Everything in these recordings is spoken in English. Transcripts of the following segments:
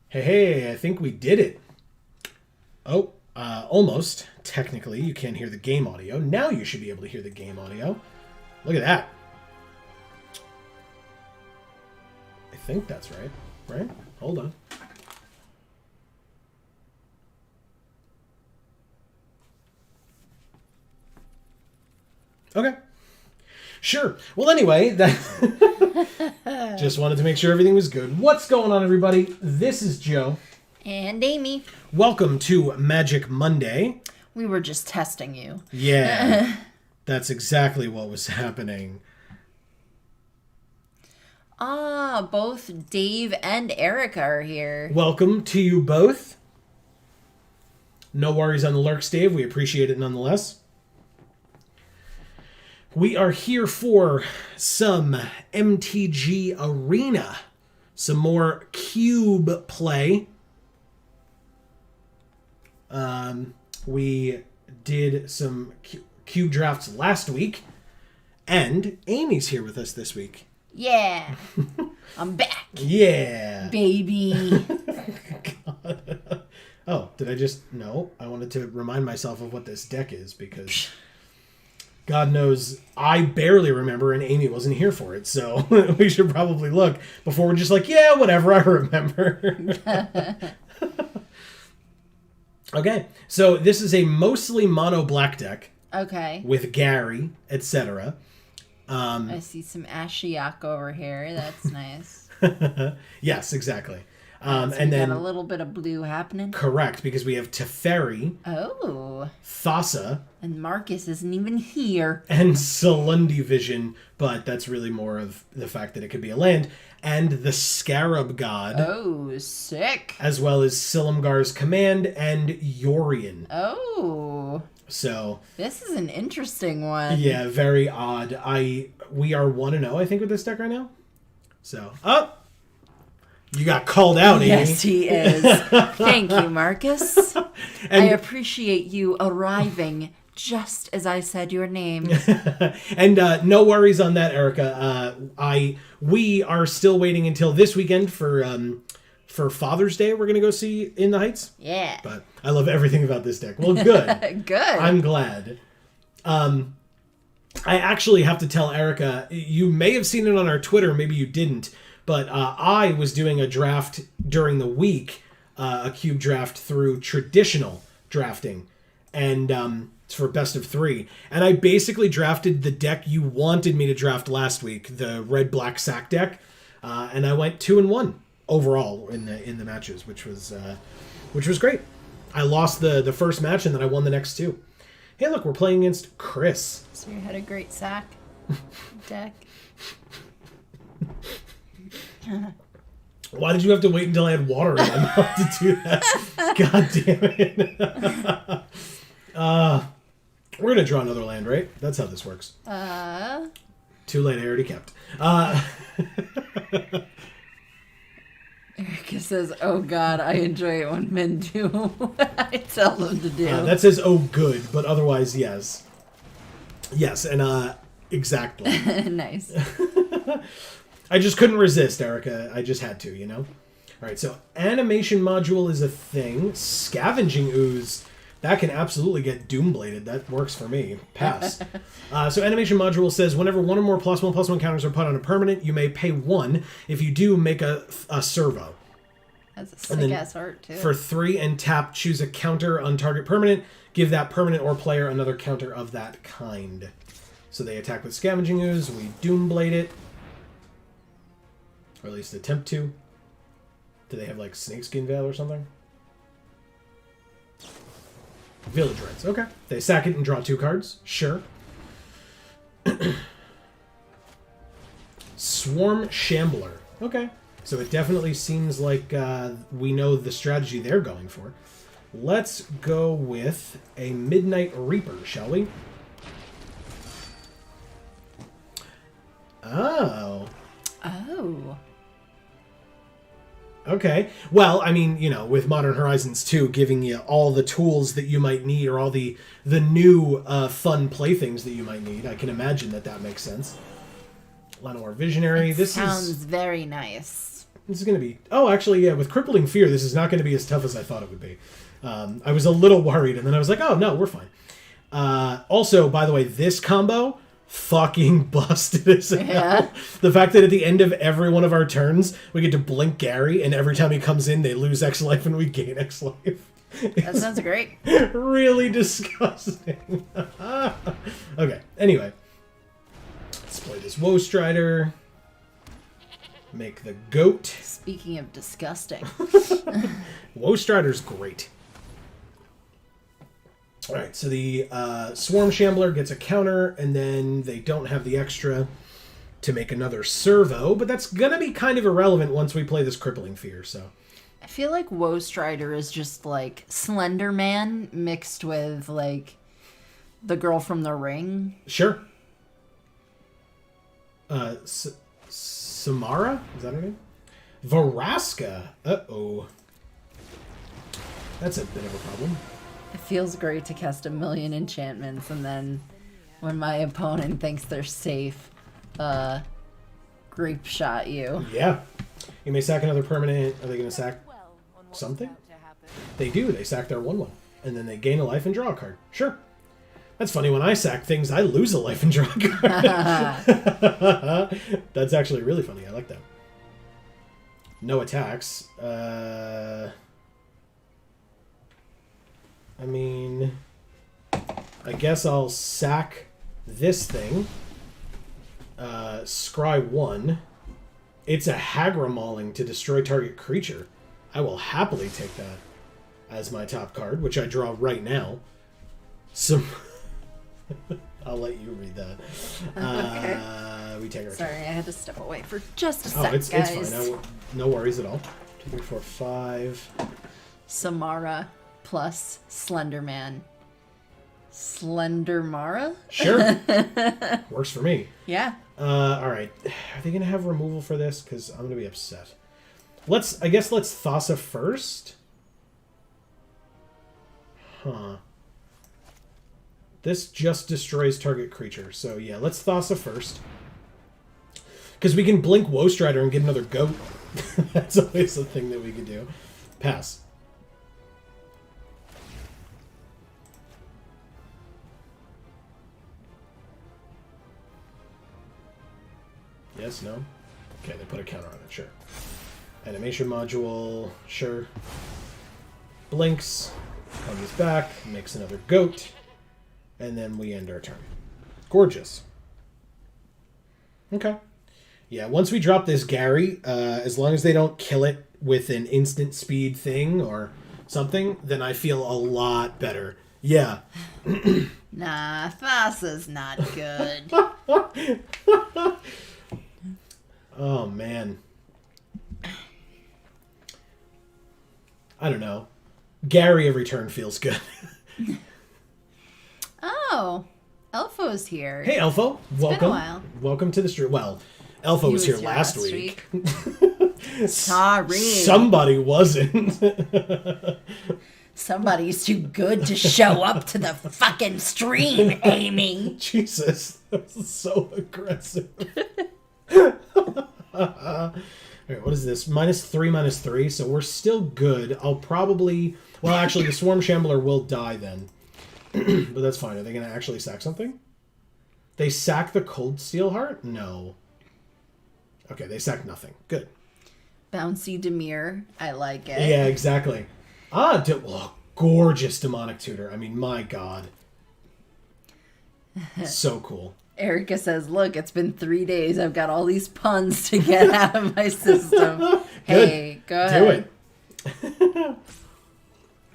Hey, I think we did it. Oh, almost. Technically, you can't hear the game audio. Now you should be able to hear the game audio. Look at that. I think that's right. Right? Hold on. Okay. Sure. Well, anyway, that just wanted to make sure everything was good. What's going on, everybody? This is Joe. And Amy. Welcome to Magic Monday. We were just testing you. Yeah. That's exactly what was happening. Both Dave and Erica are here. Welcome to you both. No worries on the lurks, Dave. We appreciate it nonetheless. We are here for some MTG Arena. Some more cube play. We did some cube drafts last week. And Amy's here with us this week. Yeah. I'm back. Yeah. Baby. God. Oh, did I just... No, I wanted to remind myself of what this deck is because... God knows I barely remember and Amy wasn't here for it, so we should probably look before we're just like, yeah, whatever, I remember. Okay, so this is a mostly mono black deck. Okay. With Gary, etc. I see some Ashiok over here. That's nice. Yes, exactly. So and then got a little bit of blue happening. Correct, because we have Teferi. Oh. Thassa. And Marcus isn't even here. And Salundi Vision, but that's really more of the fact that it could be a land. And the Scarab God. Oh, sick. As well as Silumgar's Command and Yorion. Oh. So. This is an interesting one. Yeah, very odd. We are 1-0, I think, with this deck right now. So. Oh! You got called out, Amy. Yes, he is. Thank you, Marcus. I appreciate you arriving just as I said your name. And no worries on that, Erica. We are still waiting until this weekend for Father's Day. We're gonna go see In the Heights. Yeah. But I love everything about this deck. Well, good. Good. I'm glad. I actually have to tell Erica. You may have seen it on our Twitter. Maybe you didn't. But I was doing a draft during the week, a cube draft through traditional drafting, and it's for best of 3. And I basically drafted the deck you wanted me to draft last week, the red-black sack deck, and I went 2-1 overall in the matches, which was great. I lost the first match, and then I won the next 2. Hey, look, we're playing against Chris. So you had a great sack deck. Why did you have to wait until I had water in my mouth to do that? God damn it. We're going to draw another land, right? That's how this works. Too late, I already kept. Erica says, oh God, I enjoy it when men do what I tell them to do. That says, oh good, but otherwise, yes. Yes, and exactly. Nice. I just couldn't resist, Erica. I just had to, you know? All right, so animation module is a thing. Scavenging ooze, that can absolutely get doombladed. That works for me. Pass. So animation module says whenever one or more +1/+1 counters are put on a permanent, you may pay 1. If you do, make a servo. That's a sick ass art too. For 3 and tap, choose a counter on target permanent. Give that permanent or player another counter of that kind. So they attack with Scavenging Ooze. We Doomblade it. Or at least attempt to. Do they have like Snakeskin Veil or something? Village Rites. Okay. They sack it and draw 2 cards. Sure. Swarm Shambler. Okay. So it definitely seems like we know the strategy they're going for. Let's go with a Midnight Reaper, shall we? Oh. Oh. Okay. Well, I mean, you know, with Modern Horizons 2 giving you all the tools that you might need, or all the new fun playthings that you might need, I can imagine that makes sense. Llanowar Visionary. This sounds very nice. This is going to be... Oh, actually, yeah, with Crippling Fear, this is not going to be as tough as I thought it would be. I was a little worried, and then I was like, oh, no, we're fine. Also, by the way, this combo, fucking busted as hell. Yeah. The fact that at the end of every one of our turns, we get to blink Gary, and every time he comes in, they lose X life and we gain X life. That sounds great. Really disgusting. Okay, anyway. Let's play this Woe Strider. Make the goat. Speaking of disgusting. Woe Strider's great. Alright, so the Swarm Shambler gets a counter, and then they don't have the extra to make another servo, but that's going to be kind of irrelevant once we play this Crippling Fear, so... I feel like Woe Strider is just like Slender Man mixed with like the girl from The Ring. Sure. Samara? Is that her name? Varaska. Uh-oh. That's a bit of a problem. It feels great to cast a million enchantments, and then when my opponent thinks they're safe, grape shot you. Yeah. You may sack another permanent. Are they going to sack something? They do. They sack their 1/1. And then they gain a life and draw a card. Sure. That's funny. When I sack things, I lose a life and draw a card. That's actually really funny. I like that. No attacks. I mean, I guess I'll sack this thing. Scry 1. It's a Hagra Mauling to destroy target creature. I will happily take that as my top card, which I draw right now. I'll let you read that. Okay. We take our Sorry, turn. I had to step away for just a sec, it's guys. fine. No worries at all. 2, 3, 4, 5. Samara plus Slenderman. Slendermara? Sure. Works for me. Yeah. All right. Are they going to have removal for this? Because I'm going to be upset. I guess let's Thassa first. Huh. This just destroys target creature. So yeah, let's Thassa first. Because we can blink Woe Strider and get another goat. That's always a thing that we could do. Pass. Yes, no? Okay, they put a counter on it, sure. Animation module, sure. Blinks, comes back, makes another goat, and then we end our turn. Gorgeous. Okay. Yeah, once we drop this Gary, as long as they don't kill it with an instant speed thing or something, then I feel a lot better. Yeah. Nah, Thassa's not good. Oh, man. I don't know. Gary every turn feels good. Oh, Elfo's here. Hey, Elfo. Welcome. Been a while. Welcome to the stream. Well, Elfo was here last week. Sorry. Somebody wasn't. Somebody's too good to show up to the fucking stream, Amy. Jesus. That's so aggressive. All right, what is this? -3, -3, so we're still good. I'll probably... Well, actually, the Swarm Shambler will die then. But that's fine. Are they going to actually sack something? They sack the Cold Steel Heart? No. Okay, they sack nothing. Good. Bouncy Demir. I like it. Yeah, exactly. Gorgeous Demonic Tutor. I mean, my God. So cool. Erica says, look, it's been 3 days. I've got all these puns to get out of my system. Hey, go ahead. Do it.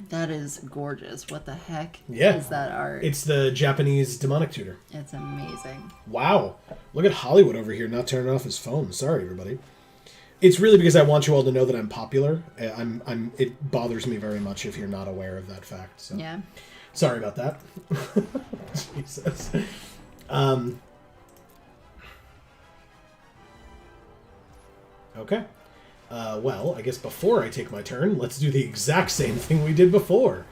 That is gorgeous. What the heck is that art? It's the Japanese Demonic Tutor. It's amazing. Wow. Look at Hollywood over here not turning off his phone. Sorry, everybody. It's really because I want you all to know that I'm popular. It bothers me very much if you're not aware of that fact. So. Yeah. Sorry about that. Jesus. Okay. Well, I guess before I take my turn, let's do the exact same thing we did before.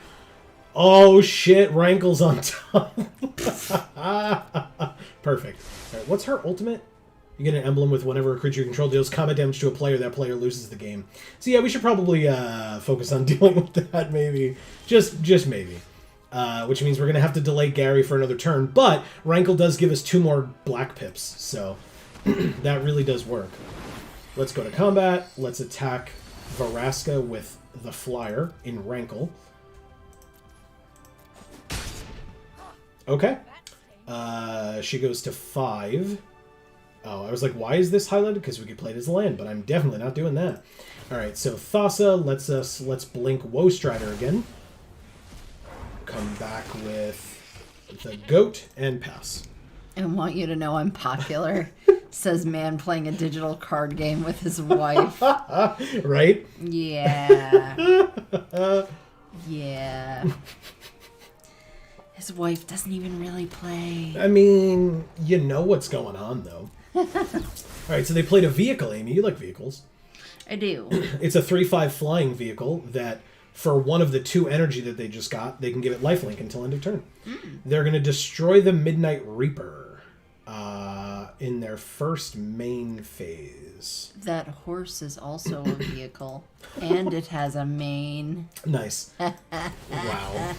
Oh, shit. Rankle's on top. Perfect. All right, what's her ultimate? You get an emblem with whenever a creature you control deals combat damage to a player, that player loses the game. So yeah, we should probably focus on dealing with that, maybe. Just maybe. Which means we're going to have to delay Gary for another turn. But Rankle does give us 2 more black pips, so that really does work. Let's go to combat. Let's attack Varaska with the Flyer in Rankle. Okay. She goes to 5. Oh, I was like, why is this highlighted? Because we could play it as a land, but I'm definitely not doing that. Alright, so Thassa let's blink Woestrider again. Come back with the Goat and pass. I want you to know I'm popular, says man playing a digital card game with his wife. Right? Yeah. Yeah. His wife doesn't even really play. I mean, you know what's going on, though. Alright, so they played a vehicle, Amy. You like vehicles. I do. It's a 3/5 flying vehicle that, for one of the 2 energy that they just got, they can give it lifelink until end of turn. They're going to destroy the Midnight Reaper in their first main phase. That horse is also a vehicle, and it has a mane. Nice. Wow.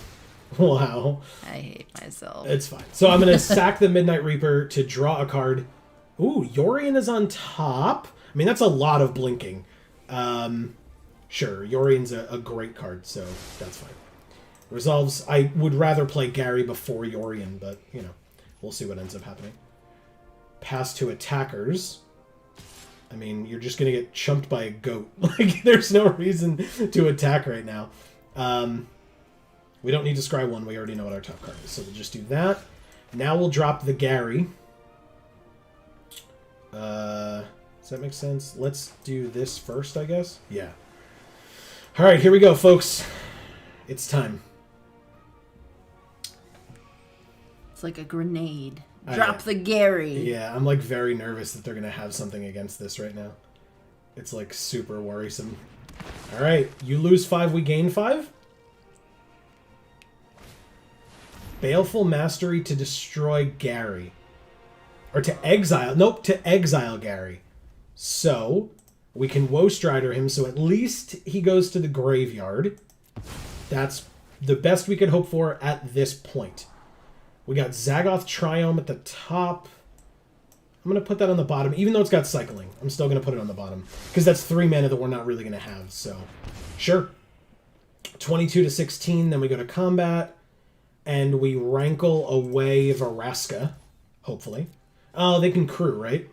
Wow. I hate myself. It's fine. So I'm going to sack the Midnight Reaper to draw a card. Ooh, Yorion is on top. I mean, that's a lot of blinking. Sure, Yorion's a great card, so that's fine. Resolves, I would rather play Gary before Yorion, but, you know, we'll see what ends up happening. Pass to attackers. I mean, you're just going to get chumped by a goat. Like, there's no reason to attack right now. We don't need to scry 1. We already know what our top card is, so we'll just do that. Now we'll drop the Gary. Does that make sense? Let's do this first, I guess. Yeah. All right, here we go, folks. It's time. It's like a grenade. Drop the Gary. Yeah, I'm like very nervous that they're going to have something against this right now. It's like super worrisome. All right, you lose 5, we gain 5. Baleful Mastery to destroy Gary. Or to exile. Nope, to exile Gary. So, we can Woestrider him, so at least he goes to the graveyard. That's the best we could hope for at this point. We got Zagoth Triome at the top. I'm going to put that on the bottom. Even though it's got cycling, I'm still going to put it on the bottom. Because that's 3 mana that we're not really going to have, so... Sure. 22 to 16, then we go to combat. And we Rankle away Varaska, hopefully. Oh, they can crew, right?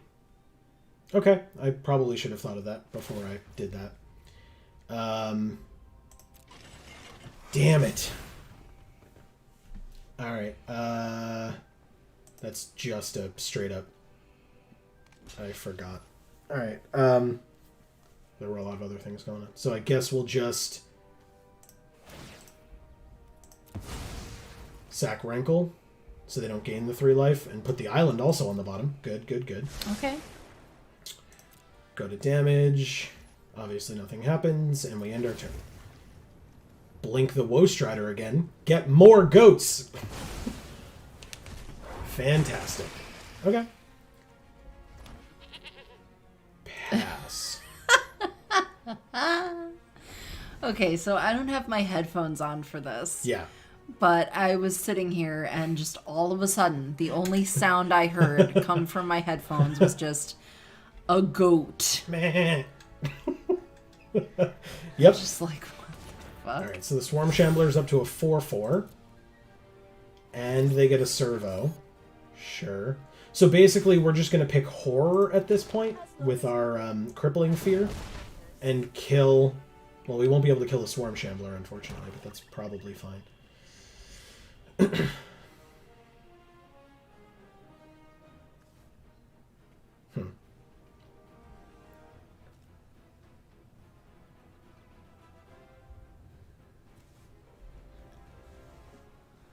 Okay, I probably should have thought of that before I did that. Damn it. Alright, that's just a straight up... I forgot. Alright, there were a lot of other things going on. So I guess we'll just... sack Rankle, so they don't gain the 3 life, and put the island also on the bottom. Good, good, good. Okay. Go to damage. Obviously nothing happens, and we end our turn. Blink the Woestrider again. Get more goats! Fantastic. Okay. Pass. Okay, so I don't have my headphones on for this. Yeah. But I was sitting here and just all of a sudden, the only sound I heard come from my headphones was just a goat. Meh. Yep. Just like, what the fuck? Alright, so the Swarm Shambler's up to a 4/4. And they get a servo. Sure. So basically, we're just going to pick Horror at this point with our Crippling Fear. And kill... Well, we won't be able to kill the Swarm Shambler, unfortunately, but that's probably fine.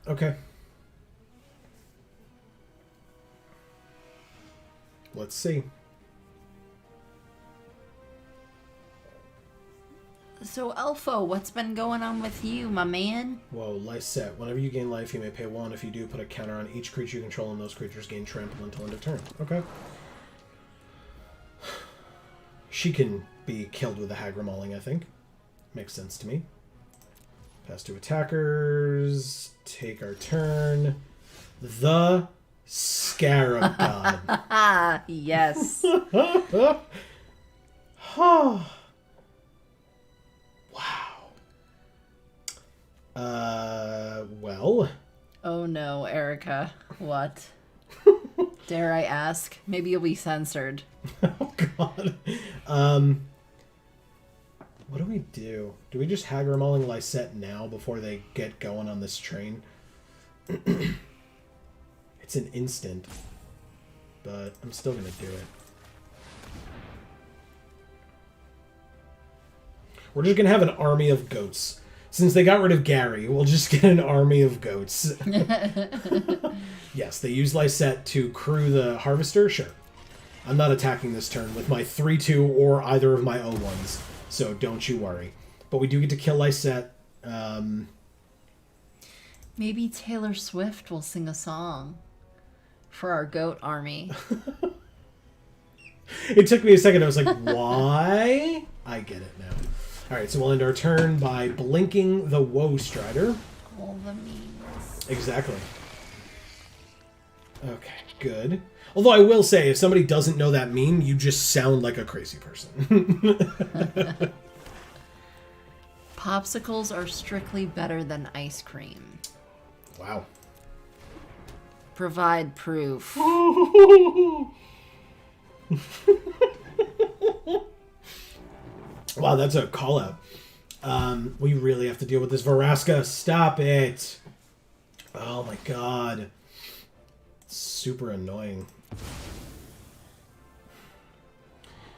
Okay. Let's see. So, Elfo, what's been going on with you, my man? Whoa, Lysette. Whenever you gain life, you may pay 1. If you do, put a counter on each creature you control, and those creatures gain trample until end of turn. Okay. She can be killed with a Hagra Mauling, I think. Makes sense to me. Pass to attackers. Take our turn. The Scarab God. Ah, yes. Wow. Well. Oh no, Erica. What? Dare I ask? Maybe you'll be censored. Oh, God. What do we do? Do we just Hagra Mauling Lysette now before they get going on this train? It's an instant. But I'm still going to do it. We're just going to have an army of goats. Since they got rid of Gary, we'll just get an army of goats. Yes, they use Lysette to crew the Harvester? Sure. I'm not attacking this turn with my 3/2 or either of my O1s, so don't you worry. But we do get to kill Lysette. Maybe Taylor Swift will sing a song for our goat army. It took me a second. I was like, why? I get it now. Alright, so we'll end our turn by blinking the Woe Strider. All the memes. Exactly. Okay, good. Although I will say, if somebody doesn't know that meme, you just sound like a crazy person. Popsicles are strictly better than ice cream. Wow. Provide proof. Wow, that's a call out. We really have to deal with this Varaska. Stop it. Oh my god. Super annoying.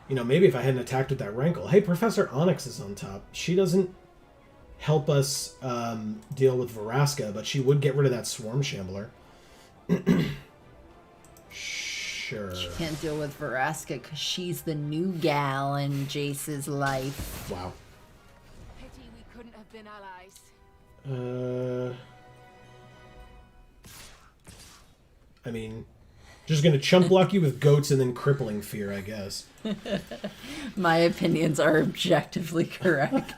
You know, maybe if I hadn't attacked with that Rankle. Hey, Professor Onyx is on top. She doesn't help us deal with Varaska, but she would get rid of that Swarm Shambler. Sure. She can't deal with Varaska because she's the new gal in Jace's life. Wow. Pity we couldn't have been allies. I mean, just gonna chump block you with goats and then crippling fear, I guess. My opinions are objectively correct.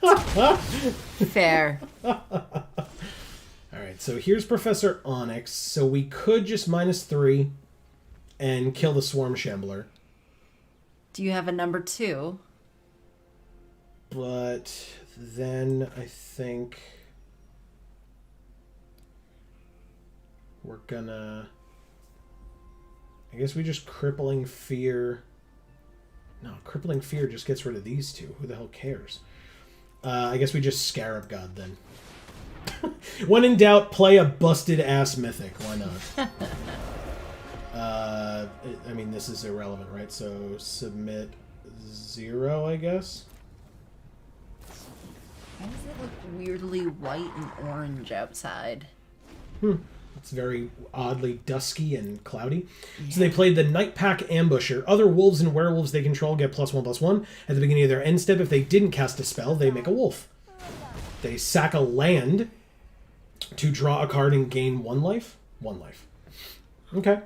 Fair. Alright, so here's Professor Onyx. So we could just -3 and kill the Swarm Shambler. Do you have a number 2? But then I think we're gonna... I guess we just Crippling Fear... No, Crippling Fear just gets rid of these two. Who the hell cares? I guess we just Scarab God then. When in doubt, play a busted-ass mythic. Why not? I mean, this is irrelevant, right? So, submit 0, I guess? Why does it look weirdly white and orange outside? It's very oddly dusky and cloudy. Yeah. So they played the Night Pack Ambusher. Other wolves and werewolves they control get +1/+1. At the beginning of their end step, if they didn't cast a spell, they make a wolf. They sack a land to draw a card and gain 1 life. 1 life. Okay.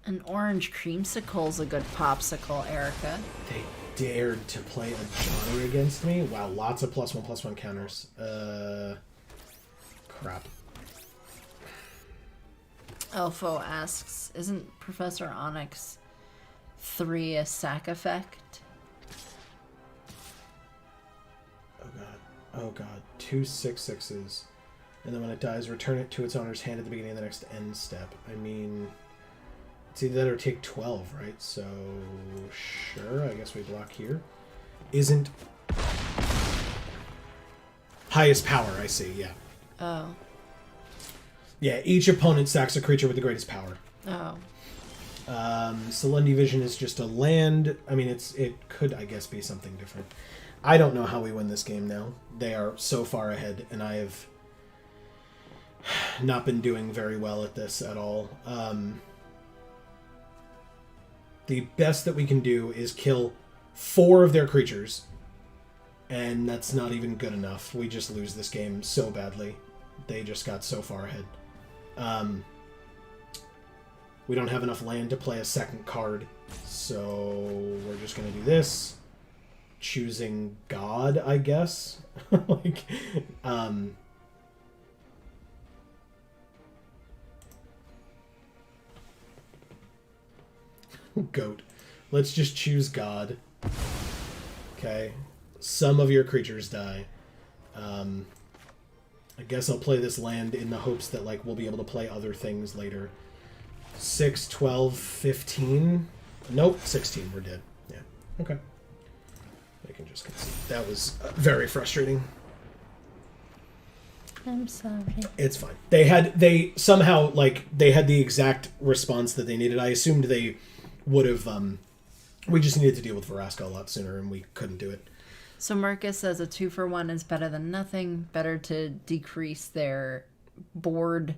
An orange creamsicle's a good popsicle, Erica. dared to play a Johnny against me? Wow, lots of +1/+1 counters. Crap. Elfo asks, isn't Professor Onyx 3 a sack effect? Oh god. Oh god. 2 6/6s. And then when it dies, return it to its owner's hand at the beginning of the next end step. I mean, it's either that or take 12, right? So, sure, I guess we block here. Isn't... Highest power, I see, yeah. Oh. Yeah, each opponent sacks a creature with the greatest power. Oh. Selendi Vision is just a land. I mean, it could, I guess, be something different. I don't know how we win this game now. They are so far ahead, and I have not been doing very well at this at all. The best that we can do is kill 4 of their creatures, and that's not even good enough. We just lose this game so badly. They just got so far ahead. We don't have enough land to play a second card, so we're just going to do this. Choosing God, I guess. Like, Goat. Let's just choose God. Okay. Some of your creatures die. I guess I'll play this land in the hopes that, like, we'll be able to play other things later. 6, 12, 15. Nope, 16. We're dead. Yeah. Okay. I can just concede. That was very frustrating. I'm sorry. It's fine. They somehow, like, they had the exact response that they needed. I assumed they would have, we just needed to deal with Veraska a lot sooner, and we couldn't do it. So Marcus says a 2-for-1 is better than nothing. Better to decrease their board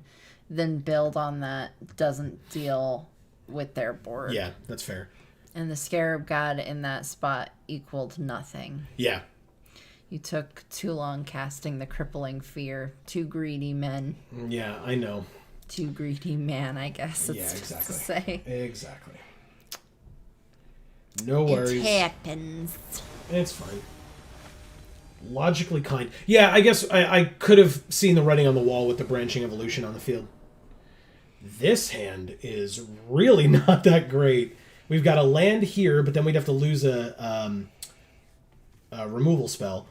than build on that doesn't deal with their board. Yeah, that's fair. And the Scarab God in that spot equaled nothing. Yeah. You took too long casting the Crippling Fear. 2 greedy men. Yeah, I know. 2 greedy man, I guess it's exactly. to say. Exactly. No worries. It happens. It's fine. Logically kind. Yeah, I guess I could have seen the writing on the wall with the branching evolution on the field. This hand is really not that great. We've got a land here, but then we'd have to lose a removal spell.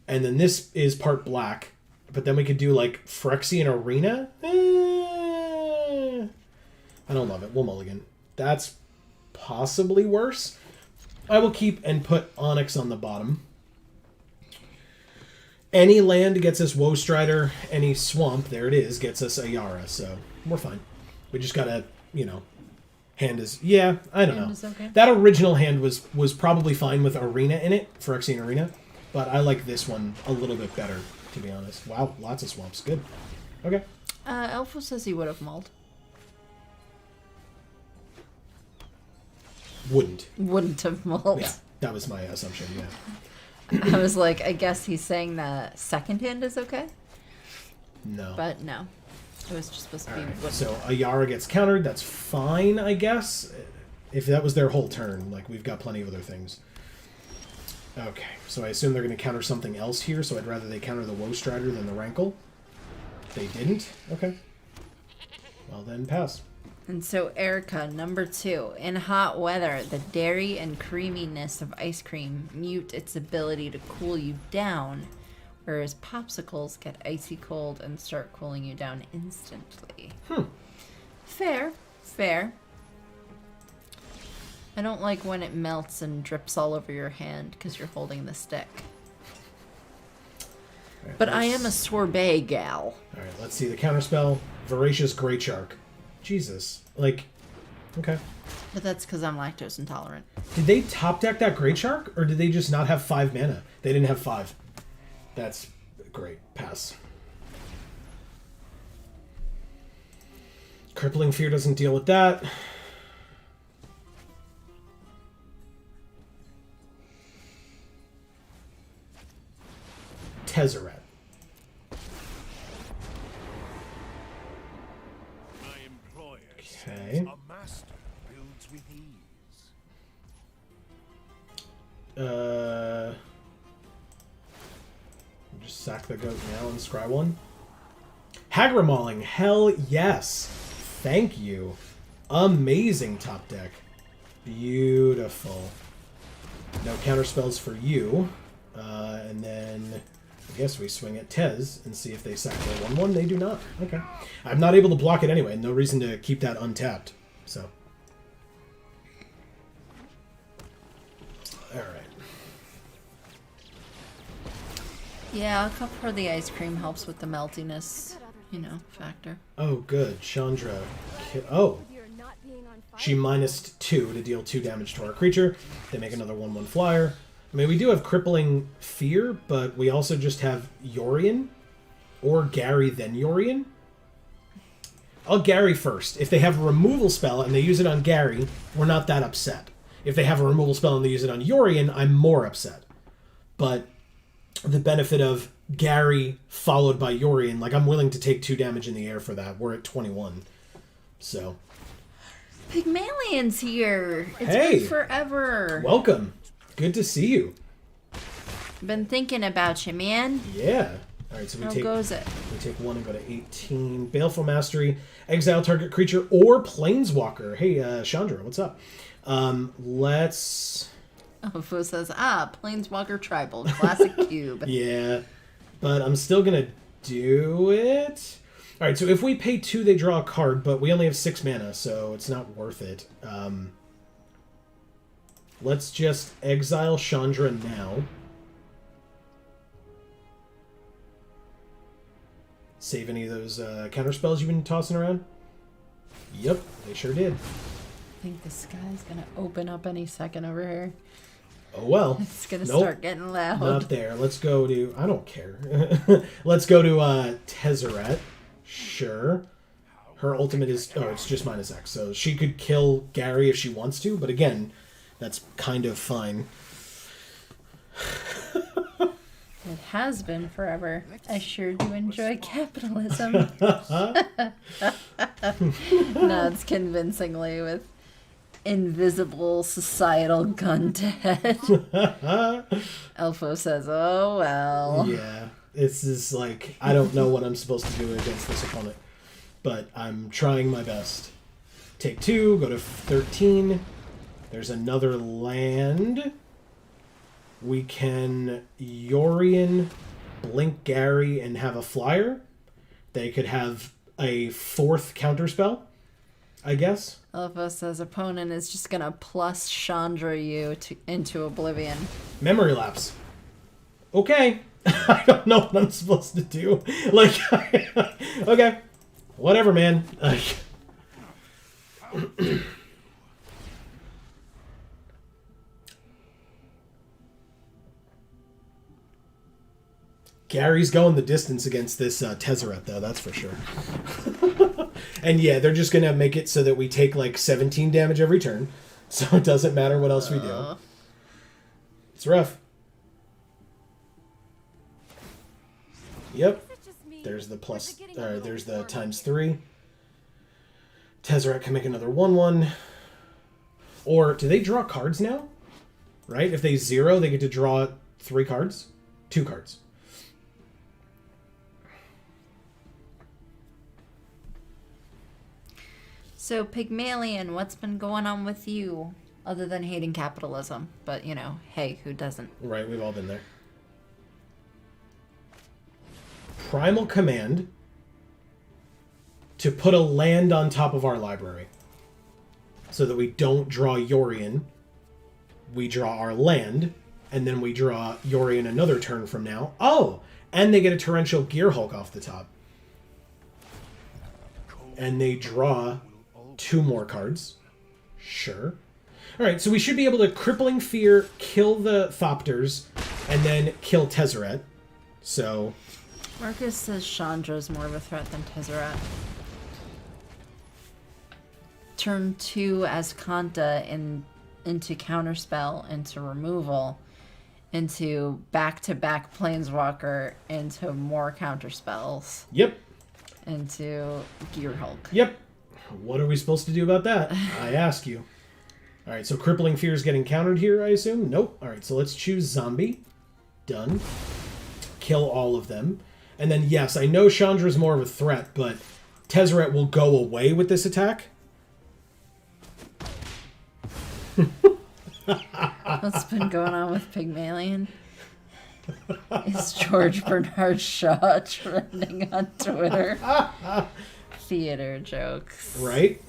And then this is part black. But then we could do, like, Phyrexian Arena? I don't love it. We'll mulligan. That's possibly worse. I will keep and put Onyx on the bottom. Any land gets us Woe Strider. Any swamp, there it is, gets us a Yara. So we're fine. We just gotta, hand is... Yeah, I don't know. Is okay. That original hand was probably fine with Arena in it, Phyrexian Arena. But I like this one a little bit better, to be honest. Wow, lots of swamps. Good. Okay. Elfo says he would have mulled. Wouldn't have mulled. Yeah, that was my assumption, yeah. I was like, I guess he's saying the second hand is okay? No. But no. It was just supposed to be... Right, so a Yara gets countered. That's fine, I guess. If that was their whole turn, like, we've got plenty of other things. Okay, so I assume they're going to counter something else here, so I'd rather they counter the Woe Strider than the Rankle. They didn't? Okay. Well, then pass. And so Erica, number 2. In hot weather, the dairy and creaminess of ice cream mute its ability to cool you down, whereas popsicles get icy cold and start cooling you down instantly. Fair. I don't like when it melts and drips all over your hand because you're holding the stick. Right, but I am a sorbet gal. Alright, let's see the counterspell. Voracious Great Shark. Jesus. Like, okay. But that's because I'm lactose intolerant. Did they top deck that Great Shark, or did they just not have 5 mana? They didn't have 5. That's great. Pass. Crippling Fear doesn't deal with that. Tezzeret. Okay. A master builds with ease. Sack the goat now and scry one. Hagra Mauling, hell yes. Thank you. Amazing top deck. Beautiful. No counter spells for you. And then I guess we swing at Tez and see if they sack their 1/1. They do not. Okay. I'm not able to block it anyway. No reason to keep that untapped. So. Alright. Yeah, a cup for the ice cream helps with the meltiness, factor. Oh, good. Chandra. Oh. She -2 to deal 2 damage to our creature. They make another 1/1 flyer. I mean, we do have Crippling Fear, but we also just have Yorion. Or Gary, then Yorion. I'll Gary first. If they have a removal spell and they use it on Gary, we're not that upset. If they have a removal spell and they use it on Yorion, I'm more upset. But the benefit of Gary followed by Yorion, like, I'm willing to take 2 damage in the air for that. We're at 21. So... Pygmalion's here. It's Hey. been forever. Welcome. Good to see you. Been thinking about you, man. Yeah. All right, so How goes it? We take 1 and go to 18. Baleful Mastery. Exile target creature or Planeswalker. Hey, Chandra, what's up? Let's... Fo says, Planeswalker Tribal. Classic cube. Yeah. But I'm still going to do it. All right, so if we pay 2, they draw a card, but we only have 6 mana, so it's not worth it. Let's just exile Chandra now. Save any of those counter spells you've been tossing around? Yep, they sure did. I think the sky's going to open up any second over here. Oh, well. It's going to start getting loud. Not there. Let's go to... I don't care. Let's go to Tezzeret. Sure. Her ultimate is... Oh, it's just -X. So she could kill Gary if she wants to, but again, that's kind of fine. It has been forever. I sure do enjoy capitalism. Nods convincingly with invisible societal gun dead. Elfo says, oh well. Yeah. This is like, I don't know what I'm supposed to do against this opponent. But I'm trying my best. Take 2, go to 13. There's another land. We can Yorion, Blink Gary, and have a flyer. They could have a 4th counterspell, I guess. Elfo says opponent is just gonna plus Chandra you into oblivion. Memory lapse. Okay. I don't know what I'm supposed to do. Like, okay. Whatever, man. Gary's going the distance against this Tezzeret, though, that's for sure. And yeah, they're just going to make it so that we take like 17 damage every turn. So it doesn't matter what else we do. It's rough. Yep. There's the plus, there's the ×3. Tezzeret can make another 1/1. Or do they draw cards now? Right? If they 0, they get to draw 3 cards? 2 cards. So, Pygmalion, what's been going on with you other than hating capitalism? But, hey, who doesn't? Right, we've all been there. Primal Command to put a land on top of our library. So that we don't draw Yorion. We draw our land, and then we draw Yorion another turn from now. Oh! And they get a Torrential Gearhulk off the top. And they draw 2 more cards. Sure. Alright, so we should be able to Crippling Fear, kill the Thopters, and then kill Tezzeret. So... Marcus says Chandra's more of a threat than Tezzeret. Turn 2 as Kanta into counterspell, into removal, into back-to-back Planeswalker, into more counterspells. Yep. Into Gearhulk. Yep. What are we supposed to do about that? I ask you. Alright, so Crippling Fear is getting countered here, I assume? Nope. Alright, so let's choose Zombie. Done. kill all of them. And then, yes, I know Chandra's more of a threat, but Tezzeret will go away with this attack. What's been going on with Pygmalion? Is George Bernard Shaw trending on Twitter? Theater jokes. Right?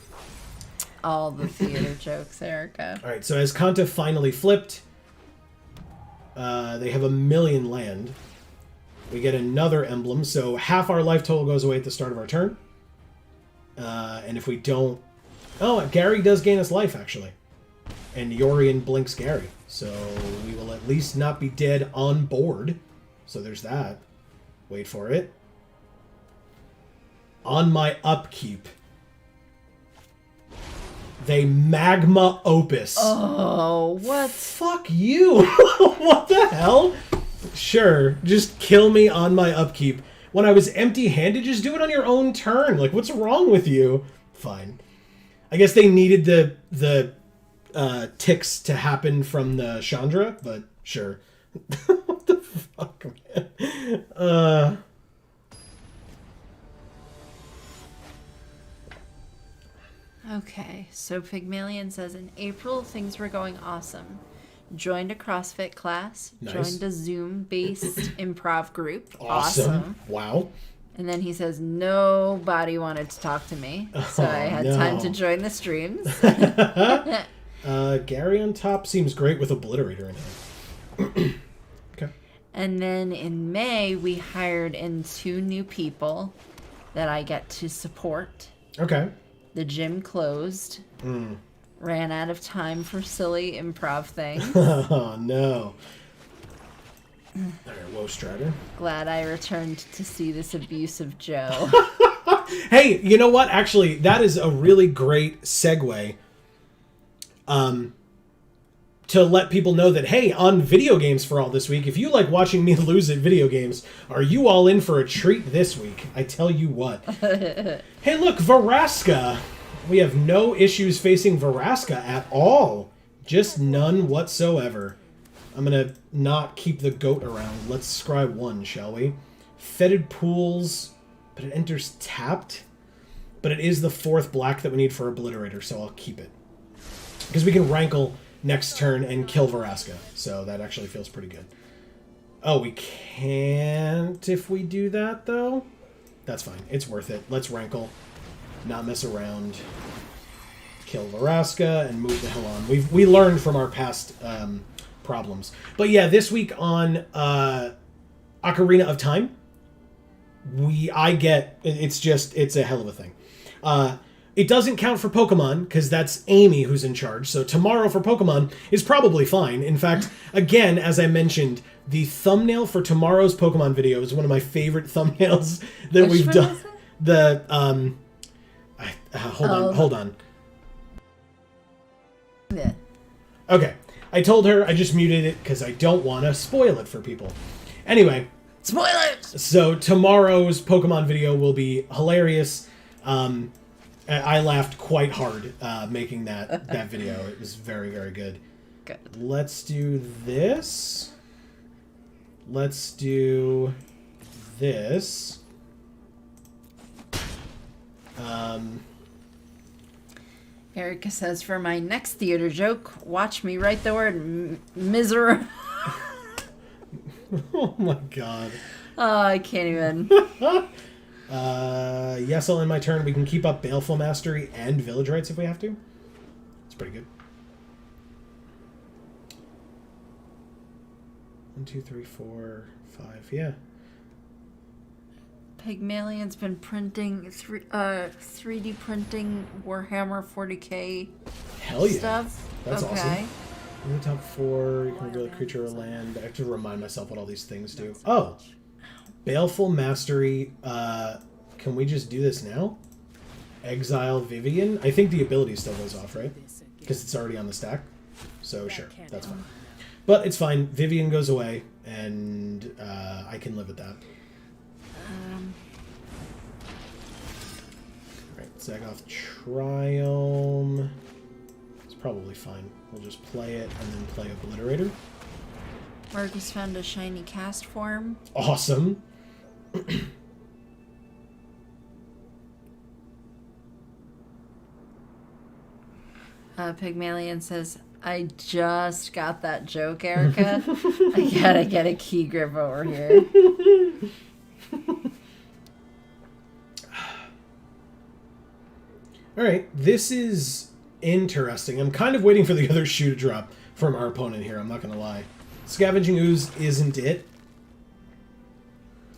All the theater jokes, Erica. All right, so as Kanta finally flipped, they have 1 million land. We get another emblem, so half our life total goes away at the start of our turn. And if we don't... Oh, Gary does gain us life, actually. And Yorian blinks Gary. So we will at least not be dead on board. So there's that. Wait for it. On my upkeep, they magma opus. Oh, what? Fuck you. What the hell? Sure, just kill me on my upkeep. When I was empty-handed, just do it on your own turn. Like, what's wrong with you? Fine. I guess they needed the ticks to happen from the Chandra, but sure. What the fuck, man? Okay, so Pygmalion says in April things were going awesome. Joined a CrossFit class, Nice. joined a Zoom-based improv group. Awesome. Wow. And then he says nobody wanted to talk to me, so I had time to join the streams. Gary on top seems great with Obliterator in hand. Okay. And then in May, we hired in 2 new people that I get to support. Okay. The gym closed. Ran out of time for silly improv things. Oh, no. All right, whoa, Strider. Glad I returned to see this abusive Joe. Hey, you know what? Actually, that is a really great segue. To let people know that, hey, on Video Games for All this week, if you like watching me lose at video games, are you all in for a treat this week? I tell you what. Hey, look, Veraska. We have no issues facing Veraska at all. Just none whatsoever. I'm going to not keep the goat around. Let's scry 1, shall we? Fetid Pools, but it enters tapped. But it is the 4th black that we need for Obliterator, so I'll keep it. Because we can Rankle next turn and kill Veraska. So that actually feels pretty good. Oh, we can't if we do that, though? That's fine. It's worth it. Let's Rankle. Not mess around. Kill Veraska and move the hell on. We learned from our past problems. But yeah, this week on Ocarina of Time, it's a hell of a thing. It doesn't count for Pokemon, because that's Amy who's in charge. So tomorrow for Pokemon is probably fine. In fact, again, as I mentioned, the thumbnail for tomorrow's Pokemon video is one of my favorite thumbnails that we've done. The, hold on. Yeah. Okay. I told her I just muted it because I don't want to spoil it for people. Anyway. Spoilers! So tomorrow's Pokemon video will be hilarious. I laughed quite hard making that video. It was very, very good. Good. Let's do this. Let's do this. Erica says, for my next theater joke, watch me write the word miserable. Oh my god. Oh, I can't even. Yes, I'll end my turn. We can keep up Baleful Mastery and Village Rights if we have to. It's pretty good. 1, 2, 3, 4, 5. Yeah. Pygmalion's been printing 3D printing Warhammer 40k Hell yeah. stuff. That's okay. awesome. In the top 4, you can reveal a creature or land. I have to remind myself what all these things do. Oh. Baleful Mastery. Can we just do this now? Exile Vivian. I think the ability still goes off, right? Because it's already on the stack. So sure, that's fine. But it's fine. Vivian goes away, and I can live with that. Alright, Zagoth Triome. It's probably fine. We'll just play it and then play Obliterator. Marcus found a shiny cast form. Awesome. Pygmalion says, I just got that joke, Erica. I gotta get a key grip over here. All right, this is interesting. I'm kind of waiting for the other shoe to drop from our opponent here, I'm not going to lie. Scavenging Ooze isn't it.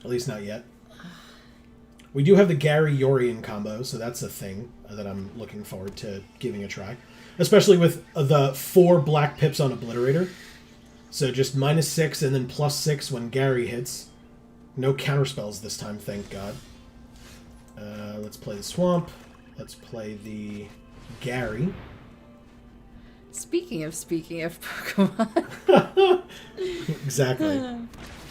At least not yet. We do have the Gary Yorian combo, so that's a thing that I'm looking forward to giving a try. Especially with the 4 black pips on Obliterator. So just -6 and then +6 when Gary hits. No counterspells this time, thank God. Let's play the Swamp. Let's play the Gary. Speaking of Pokemon. Exactly.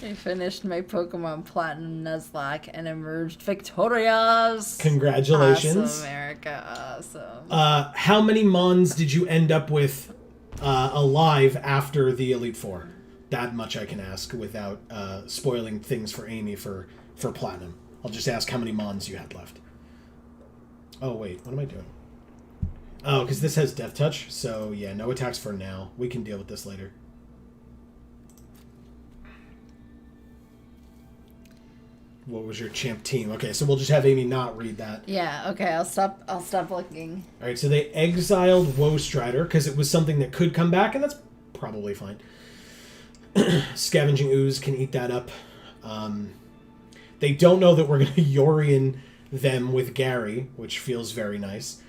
I finished my Pokemon Platinum Nuzlocke and emerged victorious. Congratulations. Awesome, Erica. Awesome. How many Mons did you end up with alive after the Elite Four? That much I can ask without spoiling things for Amy for Platinum. I'll just ask how many Mons you had left. Oh, wait. What am I doing? Oh, because this has Death Touch. So, yeah, no attacks for now. We can deal with this later. What was your champ team? Okay, so we'll just have Amy not read that. Yeah, okay, I'll stop looking. All right, so they exiled Woe Strider because it was something that could come back, and that's probably fine. Scavenging Ooze can eat that up. They don't know that we're going to Yorian them with Gary, which feels very nice.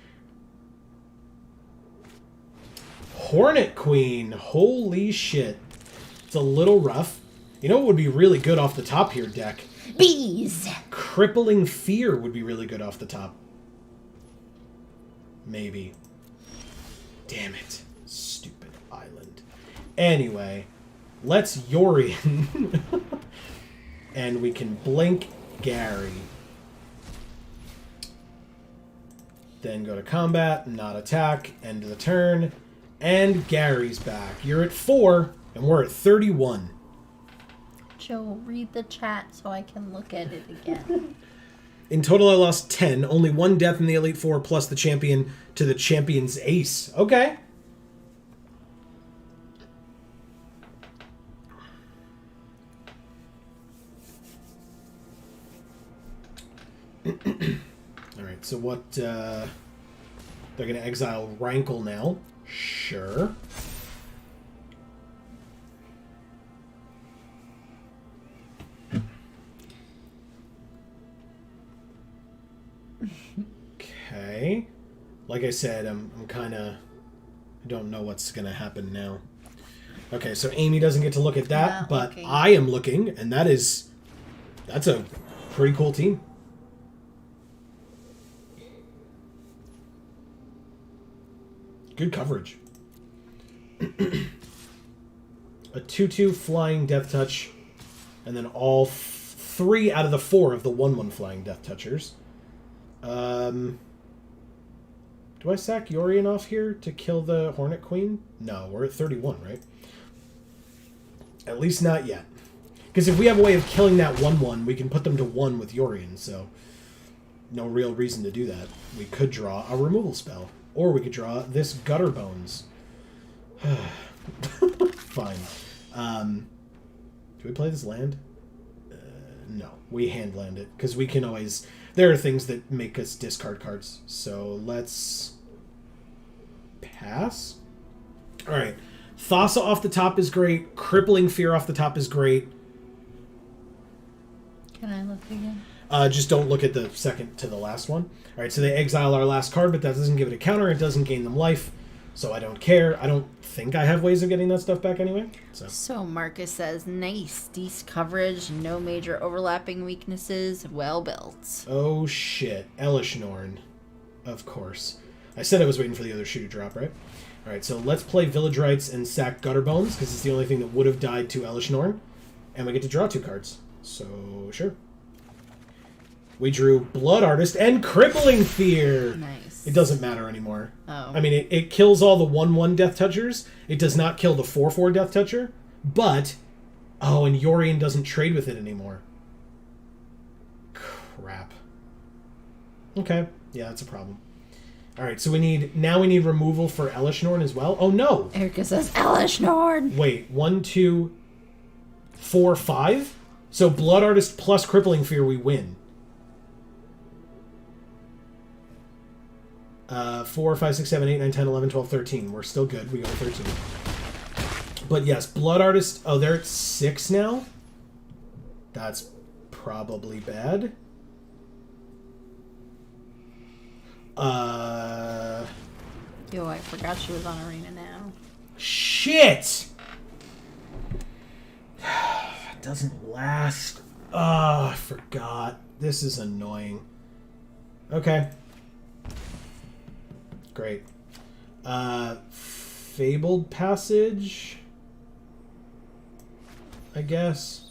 Hornet Queen. Holy shit. It's a little rough. You know what would be really good off the top here, deck? Bees! Crippling Fear would be really good off the top. Maybe. Damn it. Stupid island. Anyway, let's Yorian. And we can blink Gary. Then go to combat, not attack, end of the turn. And Gary's back. You're at 4, and we're at 31. Joe, read the chat so I can look at it again. In total, I lost 10. Only 1 death in the Elite Four, plus the champion to the champion's ace. Okay. Alright, so what... they're going to exile Rankle now. Sure. Okay. Like I said, I'm kind of... I don't know what's going to happen now. Okay, so Amy doesn't get to look at that, Not but looking. I am looking, and that's a pretty cool team. Good coverage. A 2/2 flying Death Touch, and then all 3 out of the 4 of the 1/1 flying Death Touchers. Do I sack Yorian off here to kill the Hornet Queen? No, we're at 31, right? At least not yet. Because if we have a way of killing that 1/1, we can put them to 1 with Yorian, so no real reason to do that. We could draw a removal spell. Or we could draw this Gutter Bones. Fine. Do we play this land? No. We hand land it. Because we can always... There are things that make us discard cards. So let's... pass? Alright. Thassa off the top is great. Crippling Fear off the top is great. Can I look again? Just don't look at the second to the last one. Alright, so they exile our last card, but that doesn't give it a counter. It doesn't gain them life. So I don't care. I don't think I have ways of getting that stuff back anyway. So Marcus says, nice. Decent coverage. No major overlapping weaknesses. Well built. Oh shit. Elishnorn. Of course. I said I was waiting for the other shoe to drop, right? Alright, so let's play Village Rites and sack Gutterbones, because it's the only thing that would have died to Elishnorn. And we get to draw 2 cards. So, sure. We drew Blood Artist and Crippling Fear. Nice. It doesn't matter anymore. Oh. I mean, it kills all the 1/1 Death Touchers. It does not kill the 4/4 Death Toucher, but Oh, and Yorian doesn't trade with it anymore. Crap. Okay. Yeah, that's a problem. Alright, so we need removal for Elishnorn as well. Oh no! Erica says, Elishnorn! Wait, 1, 2, 4, 5? So Blood Artist plus Crippling Fear, we win. 4, 5, 6, 7, 8, 9, 10, 11, 12, 13. We're still good. We go to 13. But yes, Blood Artist... Oh, they're at 6 now? That's probably bad. Yo, I forgot she was on Arena now. Shit! It doesn't last. Oh, I forgot. This is annoying. Okay. Great. Fabled Passage, I guess.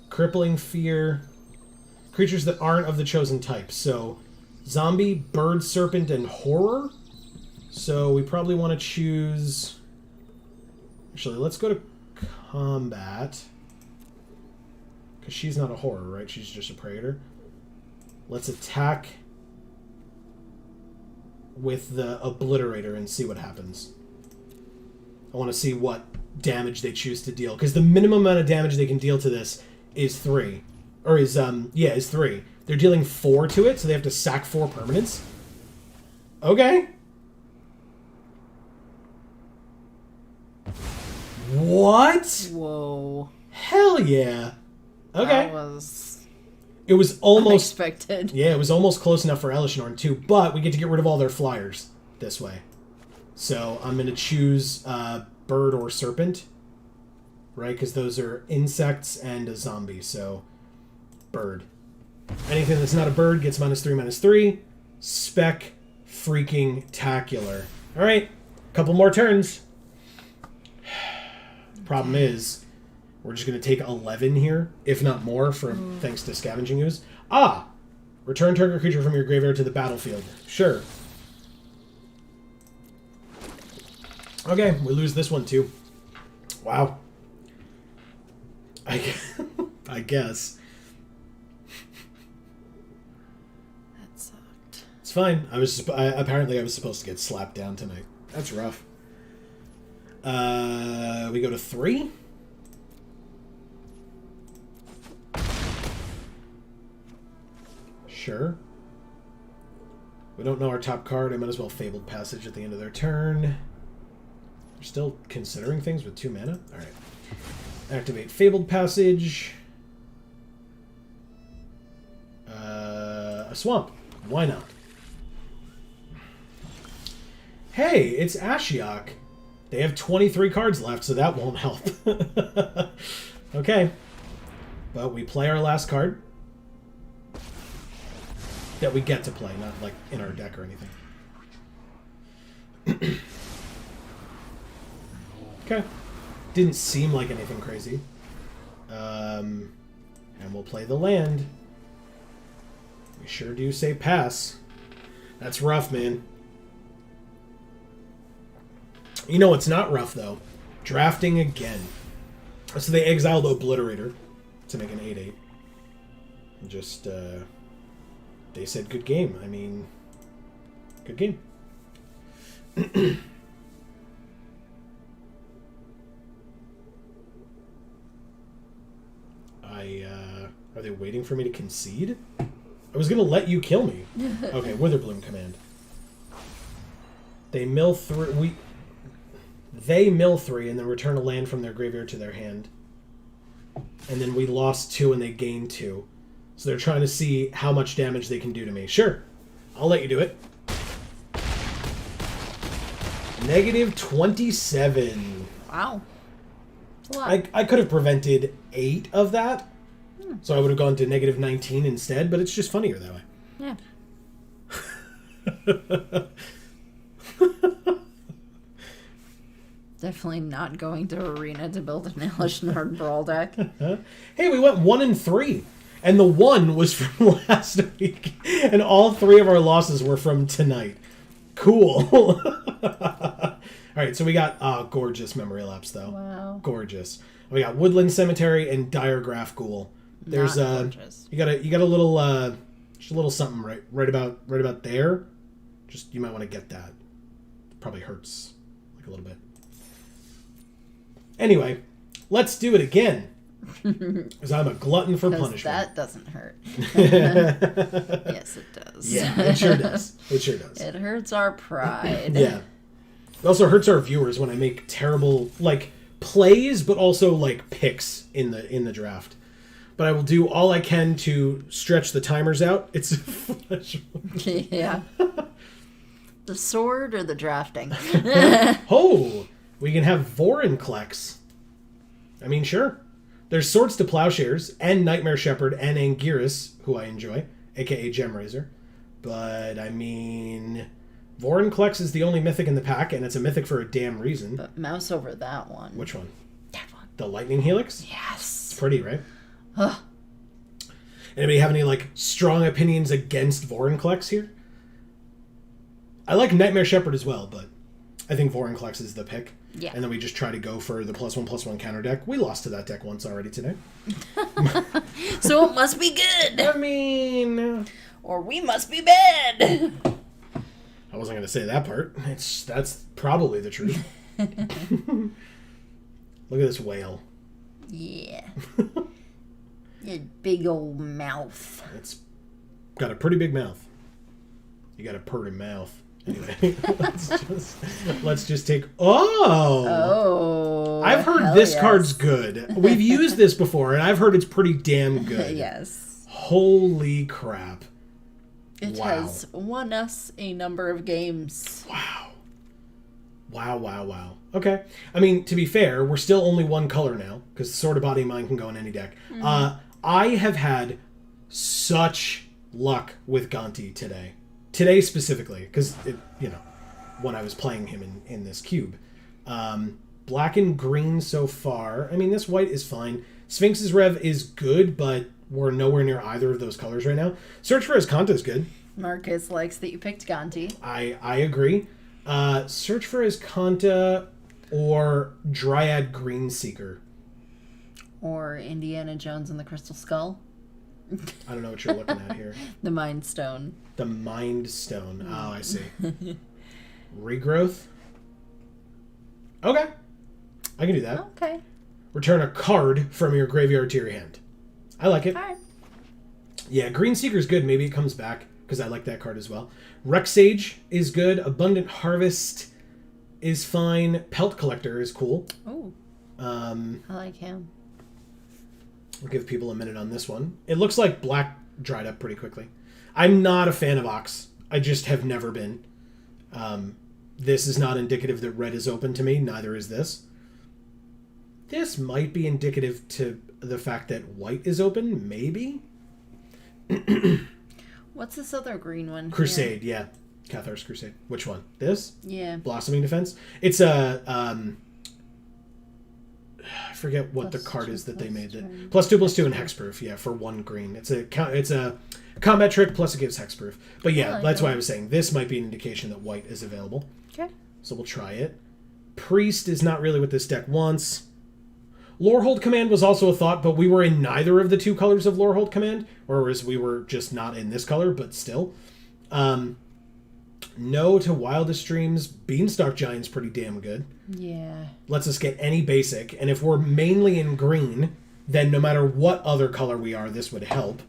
Crippling Fear. Creatures that aren't of the chosen type. So, Zombie, Bird, Serpent, and Horror. So, we probably want to choose... Actually, let's go to Combat. Because she's not a Horror, right? She's just a Praetor. Let's attack with the Obliterator and see what happens. I want to see what damage they choose to deal. Because the minimum amount of damage they can deal to this is 3. Or is 3. They're dealing 4 to it, so they have to sack 4 permanents. Okay. What? Whoa. Hell yeah. Okay. That was It was almost... unexpected. Yeah, it was almost close enough for Elishnorn too, but we get to get rid of all their flyers this way. So I'm going to choose Bird or Serpent, right? Because those are insects and a zombie, so Bird. Anything that's not a bird gets -3/-3. Spec freaking tacular. All right, couple more turns. Problem is, we're just going to take 11 here, if not more, thanks to Scavenging Ooze. Ah! Return target creature from your graveyard to the battlefield. Sure. Okay, we lose this one too. Wow. I guess. That sucked. It's fine. Apparently I was supposed to get slapped down tonight. That's rough. We go to 3. Sure. We don't know our top card. I might as well Fabled Passage at the end of their turn. They're still considering things with 2 mana? Alright. Activate Fabled Passage. A Swamp. Why not? Hey, it's Ashiok. They have 23 cards left, so that won't help. Okay. But we play our last card. That we get to play, not like in our deck or anything. Okay. Didn't seem like anything crazy. And we'll play the land. We sure do say pass. That's rough, man. You know what's not rough, though? Drafting again. So they exiled Obliterator to make an 8/8. Just, they said good game. I mean, good game. Are they waiting for me to concede? I was going to let you kill me. Okay, Witherbloom command. They mill 3... They mill 3 and then return a land from their graveyard to their hand. And then we lost 2 and they gained 2. So they're trying to see how much damage they can do to me. Sure. I'll let you do it. -27. Wow. That's a lot. I could have prevented 8 of that. So I would have gone to -19 instead, but it's just funnier that way. Yeah. Definitely not going to Arena to build an Elishnorn Brawl deck. Hey, we went 1-3. And the 1 was from last week. And all 3 of our losses were from tonight. Cool. Alright, so we got gorgeous Memory Lapse, though. Wow. Gorgeous. We got Woodland Cemetery and Diregraph Ghoul. There's Not gorgeous. you got a little just a little something right about there. Just you might want to get that. It probably hurts like a little bit. Anyway, let's do it again. Because I'm a glutton for punishment. That doesn't hurt. Yes, it does. Yeah, it sure does. It sure does. It hurts our pride. Yeah. It also hurts our viewers when I make terrible like plays, but also like picks in the draft. But I will do all I can to stretch the timers out. It's flesh. Yeah. The sword or the drafting? Oh, we can have Vorinclex. I mean, sure. There's Swords to Plowshares and Nightmare Shepherd and Anguirus, who I enjoy, aka Gemraiser. But I mean, Vorinclex is the only mythic in the pack, and it's a mythic for a damn reason. But mouse over that one. Which one? That one. The Lightning Helix? Yes. It's pretty, right? Ugh. Anybody have any like strong opinions against Vorinclex here? I like Nightmare Shepherd as well, but I think Vorinclex is the pick. Yeah. And then we just try to go for the +1/+1 counter deck. We lost to that deck once already today. So it must be good. I mean, Or we must be bad. I wasn't going to say that part. That's probably the truth. Look at this whale. Yeah. Your big old mouth. It's got a pretty big mouth. You got a purty mouth. Anyway, let's just take... Oh. I've heard hell this yes. card's good. We've used this before, and I've heard it's pretty damn good. Yes. Holy crap. It has won us a number of games. Wow. Okay. I mean, to be fair, we're still only one color now, because Sword of Body and Mind can go in any deck. Mm-hmm. I have had such luck with Gonti today. Today specifically, because, when I was playing him in this cube. Black and green so far. I mean, this white is fine. Sphinx's Rev is good, but we're nowhere near either of those colors right now. Search for Escanta is good. Marcus likes that you picked Gonti. I agree. Search for Escanta or Dryad Greenseeker. Or Indiana Jones and the Crystal Skull. I don't know what you're looking at here. The Mind Stone. The Mind Stone. Oh, I see. Regrowth? Okay. I can do that. Okay. Return a card from your graveyard to your hand. I like it. All right. Yeah, Greenseeker's good. Maybe it comes back, because I like that card as well. Rexage is good. Abundant Harvest is fine. Pelt Collector is cool. Oh. I like him. I'll give people a minute on this one. It looks like black dried up pretty quickly. I'm not a fan of Ox. I just have never been. This is not indicative that red is open to me. Neither is this. This might be indicative to the fact that white is open. Maybe? What's this other green one? Crusade, yeah. Cathar's Crusade. Which one? This? Yeah. Blossoming Defense? It's a... I forget what the card is that they made. +2/+2 and hexproof, yeah, for 1 green. It's a combat trick, plus it gives hexproof. But yeah, that's why I was saying this might be an indication that white is available. Okay. So we'll try it. Priest is not really what this deck wants. Lorehold Command was also a thought, but we were in neither of the two colors of Lorehold Command, whereas we were just not in this color, but still. No to Wildest Dreams. Beanstalk Giant's pretty damn good. Yeah. Lets us get any basic, and if we're mainly in green, then no matter what other color we are, this would help.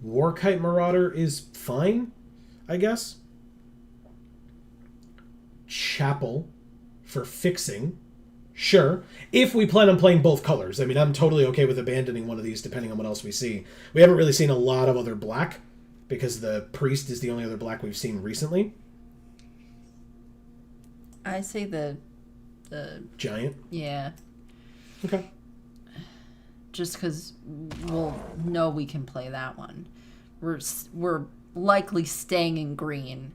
Warkite Marauder is fine, I guess. Chapel for fixing. Sure. If we plan on playing both colors. I mean, I'm totally okay with abandoning one of these depending on what else we see. We haven't really seen a lot of other black, because the Priest is the only other black we've seen recently. I say the Giant? Yeah. Okay. Just because we'll know we can play that one. We're likely staying in green,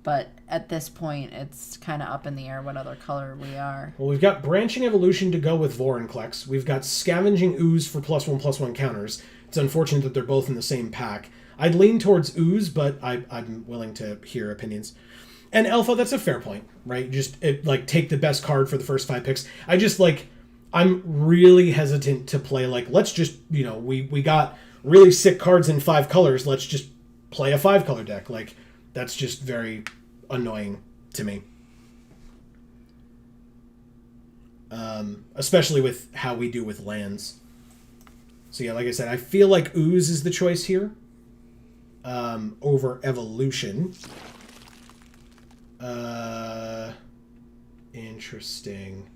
but at this point, it's kind of up in the air what other color we are. Well, we've got Branching Evolution to go with Vorinclex. We've got Scavenging Ooze for +1/+1 counters. It's unfortunate that they're both in the same pack. I'd lean towards Ooze, but I'm willing to hear opinions. And Alpha, that's a fair point, right? Just take the best card for the first 5 picks. I'm really hesitant to play let's just, we got really sick cards in 5 colors. Let's just play a 5 color deck. That's just very annoying to me. Especially with how we do with lands. So yeah, like I said, I feel like Ooze is the choice here. Over Evolution. Interesting.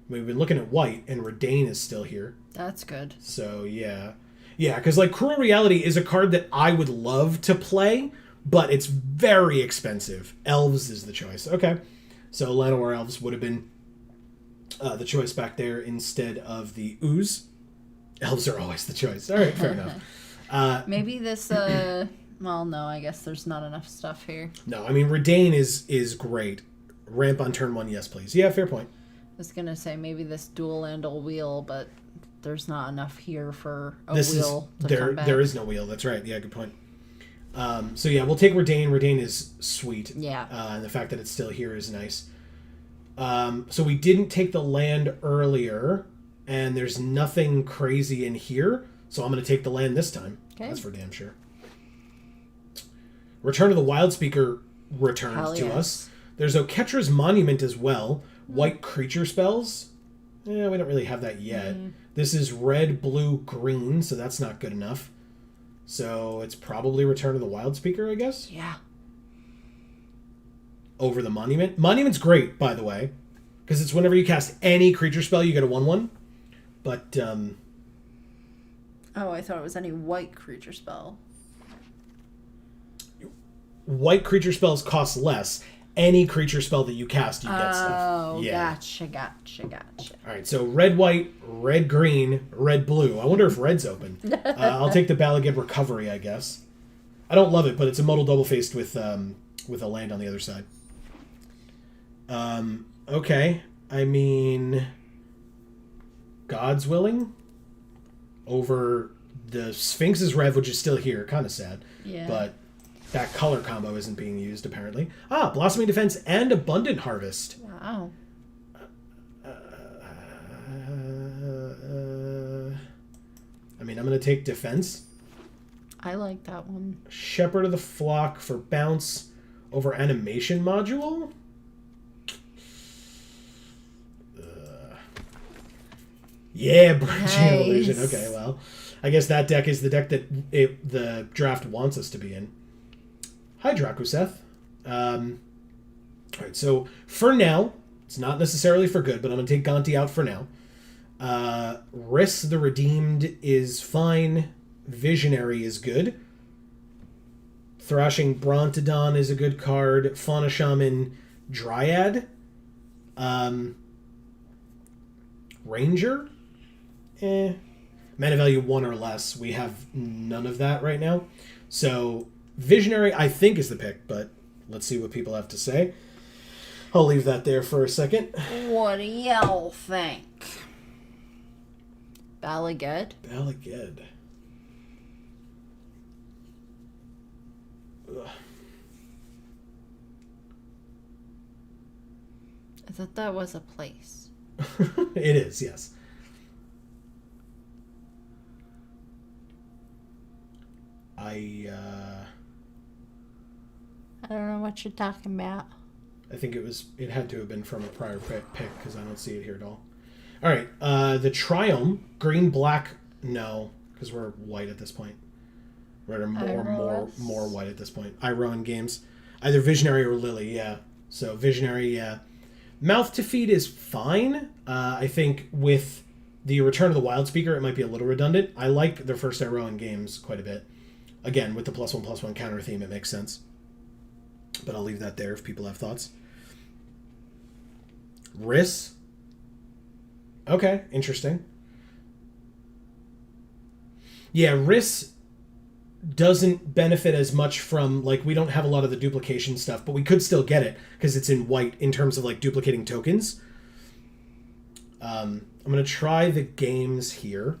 We've been looking at white, and Redain is still here. That's good. So, yeah. Yeah, because, Cruel Reality is a card that I would love to play, but it's very expensive. Elves is the choice. Okay. So, Llanowar Elves would have been the choice back there instead of the Ooze. Elves are always the choice. All right, fair enough. Maybe this, well, no, I guess there's not enough stuff here. No, I mean, Redain is great. Ramp on turn 1, yes, please. Yeah, fair point. I was going to say maybe this dual landle wheel, but there's not enough here for a wheel to come back. There is no wheel. That's right. Yeah, good point. So, yeah, we'll take Redain. Redain is sweet. Yeah. And the fact that it's still here is nice. So we didn't take the land earlier, and there's nothing crazy in here, so I'm going to take the land this time. Okay. That's for damn sure. Return of the Wild Speaker returned to us. There's Oketra's Monument as well. White creature spells. Yeah, we don't really have that yet. This is red, blue, green, so that's not good enough. So it's probably Return of the Wild Speaker, I guess? Yeah. Over the Monument. Monument's great, by the way, because it's whenever you cast any creature spell, you get a 1/1. But, Oh, I thought it was any white creature spell. white creature spells cost less. Any creature spell that you cast, you get stuff. Oh, Yeah. gotcha. All right, so red, white, red, green, red, blue. I wonder if red's open. I'll take the Balagid Recovery, I guess. I don't love it, but it's a modal double-faced with a land on the other side. Okay. I mean, God's Willing over the Sphinx's Rev, which is still here. Kind of sad. Yeah. But that color combo isn't being used, apparently. Blossoming Defense and Abundant Harvest. Wow. I mean, I'm going to take Defense. I like that one. Shepherd of the Flock for bounce over Animation Module. Yeah, Branching Evolution. Okay, well, I guess that deck is the deck that the draft wants us to be in. Hi, Drakuseth. All right, so for now, it's not necessarily for good, but I'm going to take Gonti out for now. Riss the Redeemed is fine. Visionary is good. Thrashing Brontodon is a good card. Fauna Shaman Dryad. Ranger? Mana value 1 or less. We have none of that right now. So, Visionary, I think, is the pick, but let's see what people have to say. I'll leave that there for a second. What do y'all think? Balagid? Balagid. Ugh. I thought that was a place. It is, yes. I don't know what you're talking about. I think it had to have been from a prior pick because I don't see it here at all. All right, the Triome, green, black, no, because we're white at this point. We're more white at this point. I run games, either Visionary or Lily, yeah. So Visionary, yeah. Mouth to Feed is fine. I think with the Return of the Wild Speaker, it might be a little redundant. I like their first Rowan games quite a bit. Again, with the +1/+1 counter theme, it makes sense. But I'll leave that there if people have thoughts. Riss. Okay, interesting. Yeah, Riss doesn't benefit as much from, we don't have a lot of the duplication stuff, but we could still get it because it's in white in terms of, duplicating tokens. I'm going to try the games here.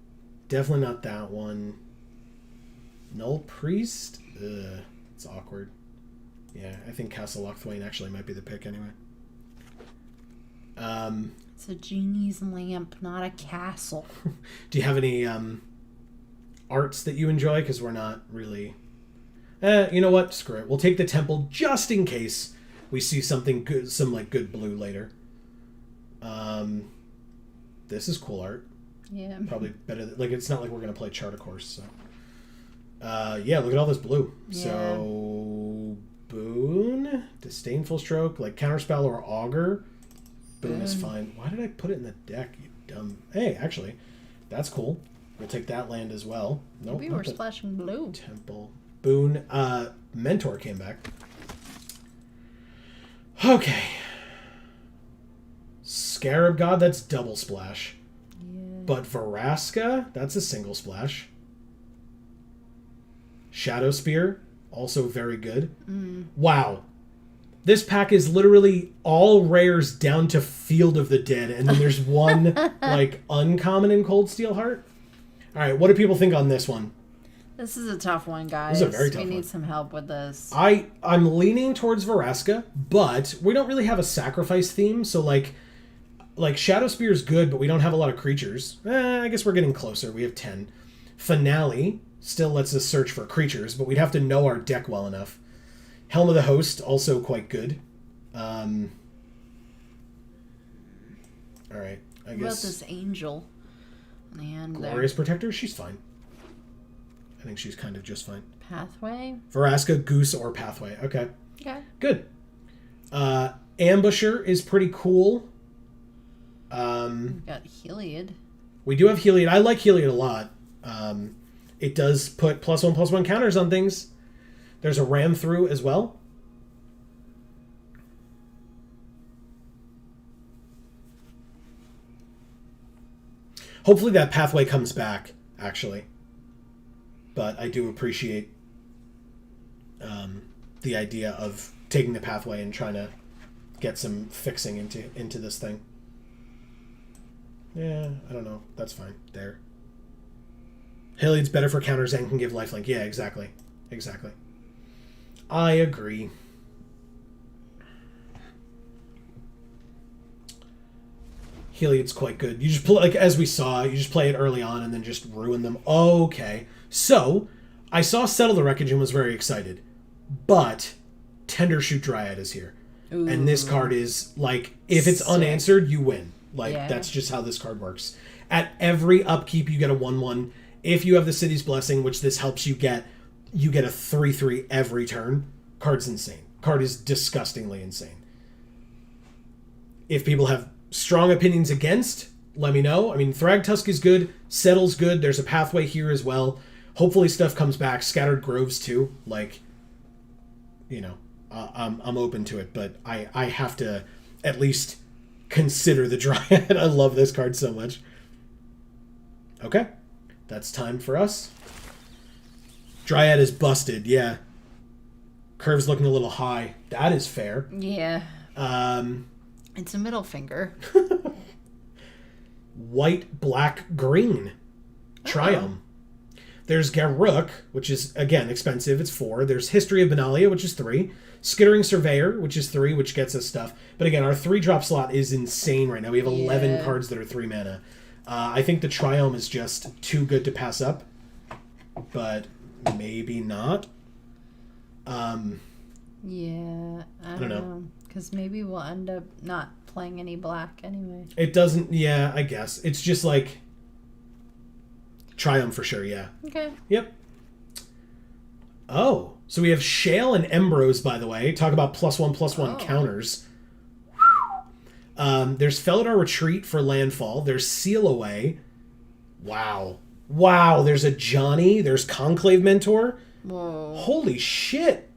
Definitely not that one. Null Priest? Ugh, it's awkward. Yeah, I think Castle Lochthwain actually might be the pick anyway. It's a genie's lamp, not a castle. Do you have any arts that you enjoy? Because we're not really... you know what? Screw it. We'll take the temple just in case we see something good, some like good blue later. This is cool art. Yeah. Probably better. Like, it's not like we're going to play Chart, of course. So, yeah, look at all this blue. Yeah. So, Boon, Disdainful Stroke, like Counterspell or Augur. Boon is fine. Why did I put it in the deck, you dumb... Hey, actually, that's cool. We'll take that land as well. Nope. We were splashing blue. Temple. Boon. Mentor came back. Okay. Scarab God, that's double splash. Yeah. But Veraska, that's a single splash. Shadow Spear, also very good. Wow. This pack is literally all rares down to Field of the Dead, and then there's one, like, uncommon in Cold Steel Heart. All right, what do people think on this one? This is a tough one, guys. This is a very tough one. We need some help with this. I'm leaning towards Veraska, but we don't really have a sacrifice theme, so, like Shadow Spear is good, but we don't have a lot of creatures. I guess we're getting closer. We have 10. Finale still lets us search for creatures, but we'd have to know our deck well enough. Helm of the Host, also quite good. All right, I What guess... about this angel? And Glorious Protector, she's fine. I think she's kind of just fine. Pathway? Veraska, Goose, or Pathway. Okay, Okay. good. Ambusher is pretty cool. We've got Heliod. We do have Heliod. I like Heliod a lot. It does put +1/+1 counters on things. There's a Ram Through as well. Hopefully that Pathway comes back, actually. But I do appreciate the idea of taking the Pathway and trying to get some fixing into this thing. Yeah, I don't know. That's fine. There. Heliod's better for counters and can give lifelink. Yeah, exactly. Exactly. I agree. Heliod's quite good. You just play, like, as we saw, you just play it early on and then just ruin them. Okay. So, I saw Settle the Wreckage and was very excited. But, Tender Shoot Dryad is here. Ooh. And this card is, like, if it's Sick. unanswered, you win. Like, Yeah. that's just how this card works. At every upkeep, you get a 1/1. If you have the City's Blessing, which this helps you get a 3/3 every turn. Card's insane. Card is disgustingly insane. If people have strong opinions against, let me know. I mean, Thragtusk is good. Settle's good. There's a Pathway here as well. Hopefully stuff comes back. Scattered Groves too. Like, you know, I'm open to it, but I have to at least consider the Dryad. I love this card so much. Okay. That's time for us. Dryad is busted, yeah. Curve's looking a little high. That is fair. Yeah. It's a middle finger. White, black, green. Triumph. There's Garruk, which is, again, expensive. It's 4. There's History of Benalia, which is 3. Skittering Surveyor, which is 3, which gets us stuff. But again, our 3-drop slot is insane right now. We have 11 cards that are 3 mana. I think the Triumph is just too good to pass up. But maybe not. Yeah, I don't know. Because maybe we'll end up not playing any black anyway. It doesn't, yeah, I guess. It's just like Triumph for sure, yeah. Okay. Yep. Oh, so we have Shale and Embrose, by the way. Talk about +1/+1 counters. There's Felidar Retreat for landfall. There's Seal Away. Wow. Wow, there's a Johnny. There's Conclave Mentor. Whoa. Holy shit.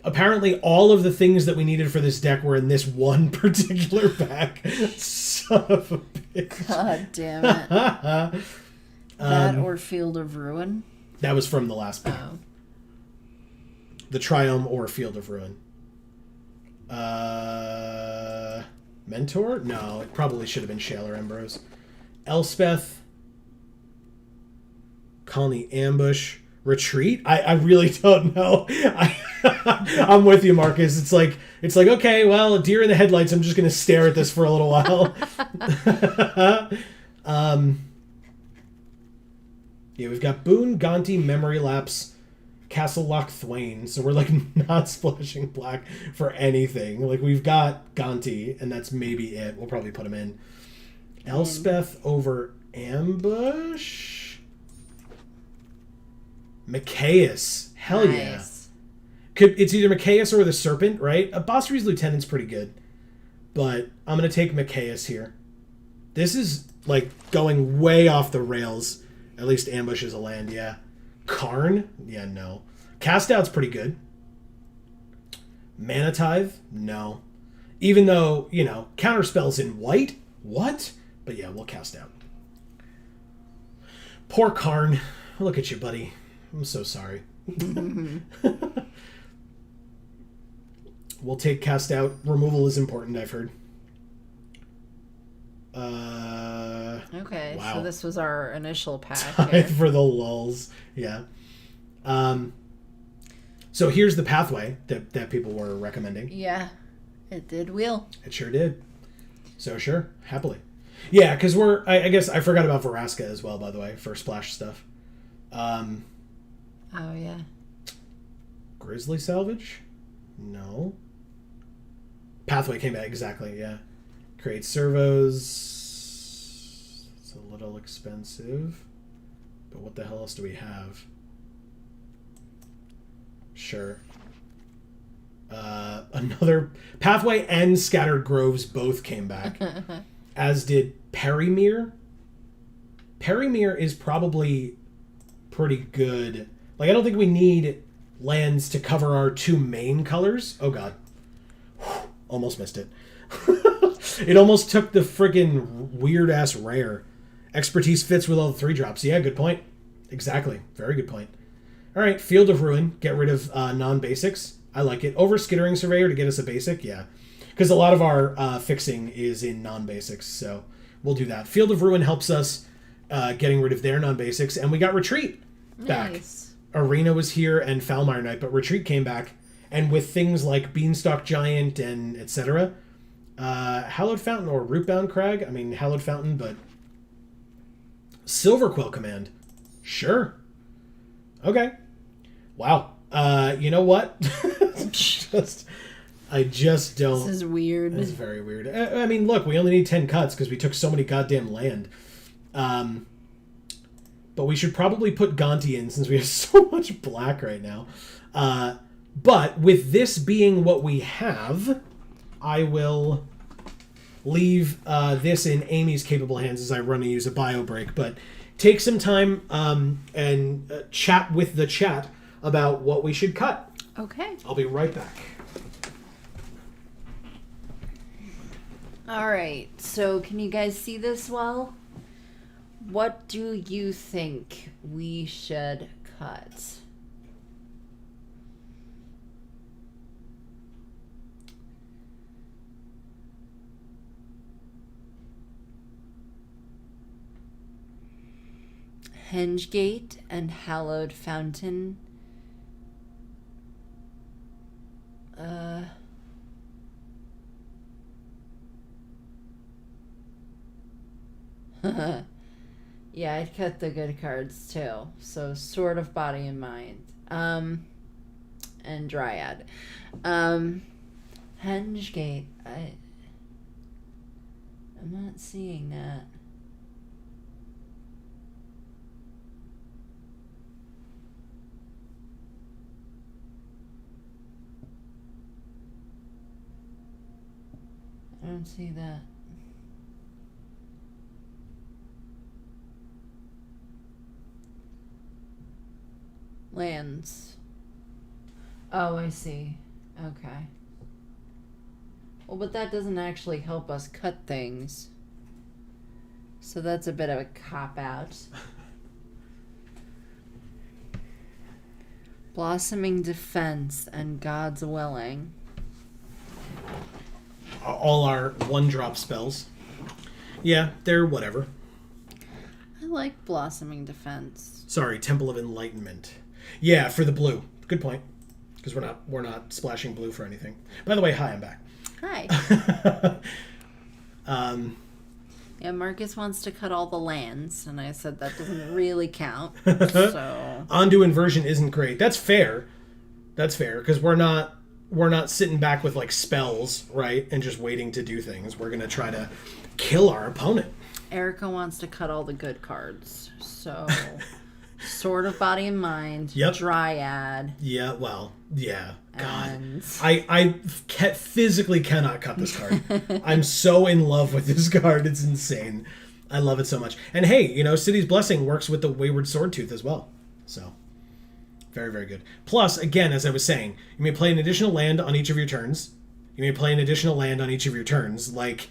Apparently all of the things that we needed for this deck were in this one particular pack. Son of a bitch. God damn it. That or Field of Ruin? That was from the last pack. Oh. The Triumph or Field of Ruin. Mentor? No, it probably should have been Shale or Embrose. Elspeth. Colony ambush. Retreat? I really don't know. I'm with you, Marcus. It's like okay, well, a deer in the headlights. I'm just gonna stare at this for a little while. Yeah, we've got Boone, Gonti, Memory Lapse, Castle Lock Thwain. So we're like not splashing black for anything. Like we've got Gonti, and that's maybe it. We'll probably put him in. Elspeth over ambush. Micaeus. Hell yeah. It's either Micaeus or the Serpent, right? Bosri's Lieutenant's pretty good. But I'm going to take Micaeus here. This is, like, going way off the rails. At least ambush is a land, yeah. Karn? Yeah, no. Cast Out's pretty good. Mana Tithe? No. Even though, counterspells in white? What? But yeah, we'll Cast Out. Poor Karn. Look at you, buddy. I'm so sorry. We'll take Cast Out. Removal is important, I've heard. Okay, wow. so this was our initial pack. Tithe for the lulz. Yeah. So here's the pathway that people were recommending. Yeah, it did wheel. It sure did. So sure, happily. Yeah, because I guess I forgot about Veraska as well, by the way, for splash stuff. Oh, yeah. Grizzly Salvage? No. Pathway came back, exactly, yeah. Create servos. It's a little expensive. But what the hell else do we have? Sure. Another Pathway and Scattered Groves both came back. As did Perimere. Perimere is probably pretty good. Like, I don't think we need lands to cover our two main colors. Oh, God. Whew, almost missed it. It almost took the friggin' weird-ass rare. Expertise fits with all the 3-drops. Yeah, good point. Exactly. Very good point. All right, Field of Ruin. Get rid of non-basics. I like it. Over Skittering Surveyor to get us a basic. Yeah. Because a lot of our fixing is in non-basics, so we'll do that. Field of Ruin helps us getting rid of their non-basics, and we got Retreat back. Nice. Arena was here and Falmire Knight, but Retreat came back, and with things like Beanstalk Giant and etc. Hallowed Fountain or Rootbound Crag. I mean, Hallowed Fountain, but Silverquill Command. Sure. Okay. Wow. You know what? I just don't. This is weird. It's very weird. I mean, look, we only need 10 cuts because we took so many goddamn land. But we should probably put Gonti in since we have so much black right now. But with this being what we have, I will leave this in Amy's capable hands as I run and use a bio break. But take some time and chat with the chat about what we should cut. Okay. I'll be right back. All right. So can you guys see this well? What do you think we should cut? Hengegate and Hallowed Fountain. Yeah, I'd cut the good cards too. So Sword of Body and Mind. And Dryad. Hengegate. I'm not seeing that. I don't see that. Lands. Oh, I see. Okay. Well, but that doesn't actually help us cut things. So that's a bit of a cop-out. Blossoming Defense and God's Willing. All our 1-drop spells. Yeah, they're whatever. I like Blossoming Defense. Sorry, Temple of Enlightenment. Yeah, for the blue. Good point. Because we're not splashing blue for anything. By the way, hi, I'm back. Hi. Yeah, Marcus wants to cut all the lands, and I said that doesn't really count. So Ondu inversion isn't great. That's fair. That's fair because we're not sitting back with like spells, right, and just waiting to do things. We're gonna try to kill our opponent. Erica wants to cut all the good cards. So Sword of Body and Mind, Yep. Dryad. Yeah, well, yeah. God. And I physically cannot cut this card. I'm so in love with this card. It's insane. I love it so much. And hey, you know, City's Blessing works with the Wayward Swordtooth as well. So, very, very good. Plus, again, as I was saying, you may play an additional land on each of your turns. You may play an additional land on each of your turns. Like,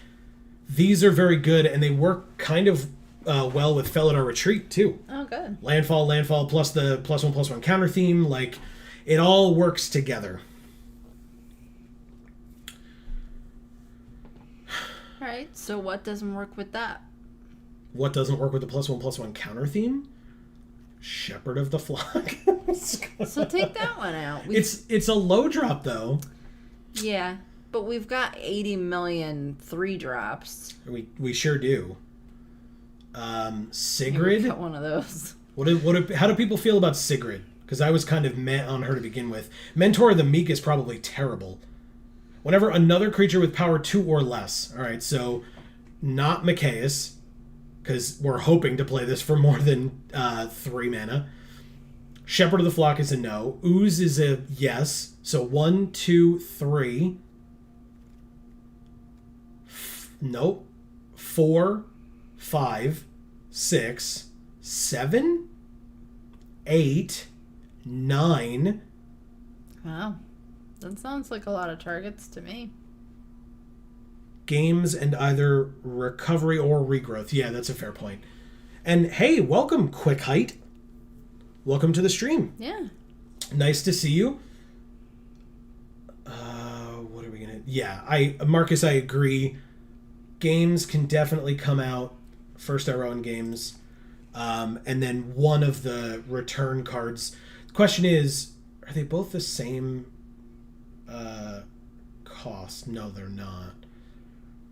these are very good, and they work kind of well with Felidar Retreat, too. oh, good. Landfall, plus the +1/+1 counter theme. Like, it all works together. All right. So what doesn't work with that? What doesn't work with the +1/+1 counter theme? Shepherd of the Flock. So take that one out. It's a low drop though. Yeah, but we've got 80 million 3-drops. We sure do. Sigrid. Got one of those. How do people feel about Sigrid? Because I was kind of meh on her to begin with. Mentor of the Meek is probably terrible. Whenever another creature with power 2 or less. All right, so not Mikaeus, because we're hoping to play this for more than 3 mana. Shepherd of the Flock is a no. Ooze is a yes. So 1, 2, 3. Nope. 4, 5, 6, 7, 8, 9. Wow. That sounds like a lot of targets to me. Games and either recovery or regrowth. Yeah, that's a fair point. And hey, welcome, Quick Height. Welcome to the stream. Yeah. Nice to see you. What are we gonna? Yeah, Marcus, I agree. Games can definitely come out. First our own games, and then one of the return cards. The question is, are they both the same cost? No, they're not.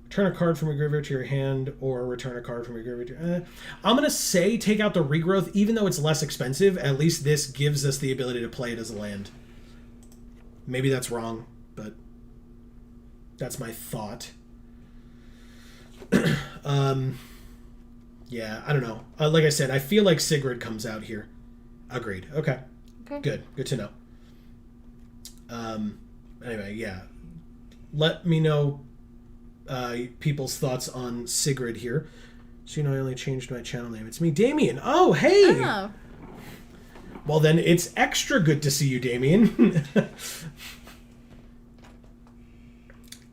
Return a card from your graveyard to your hand, or return a card from your graveyard to... I'm going to say take out the regrowth, even though it's less expensive. At least this gives us the ability to play it as a land. Maybe that's wrong, but that's my thought. Yeah, I don't know. Like I said, I feel like Sigrid comes out here. Agreed. Okay. Good to know. Anyway, yeah. Let me know people's thoughts on Sigrid here. So you know I only changed my channel name. It's me, Damien. Oh, hey! Oh. Well, then it's extra good to see you, Damien.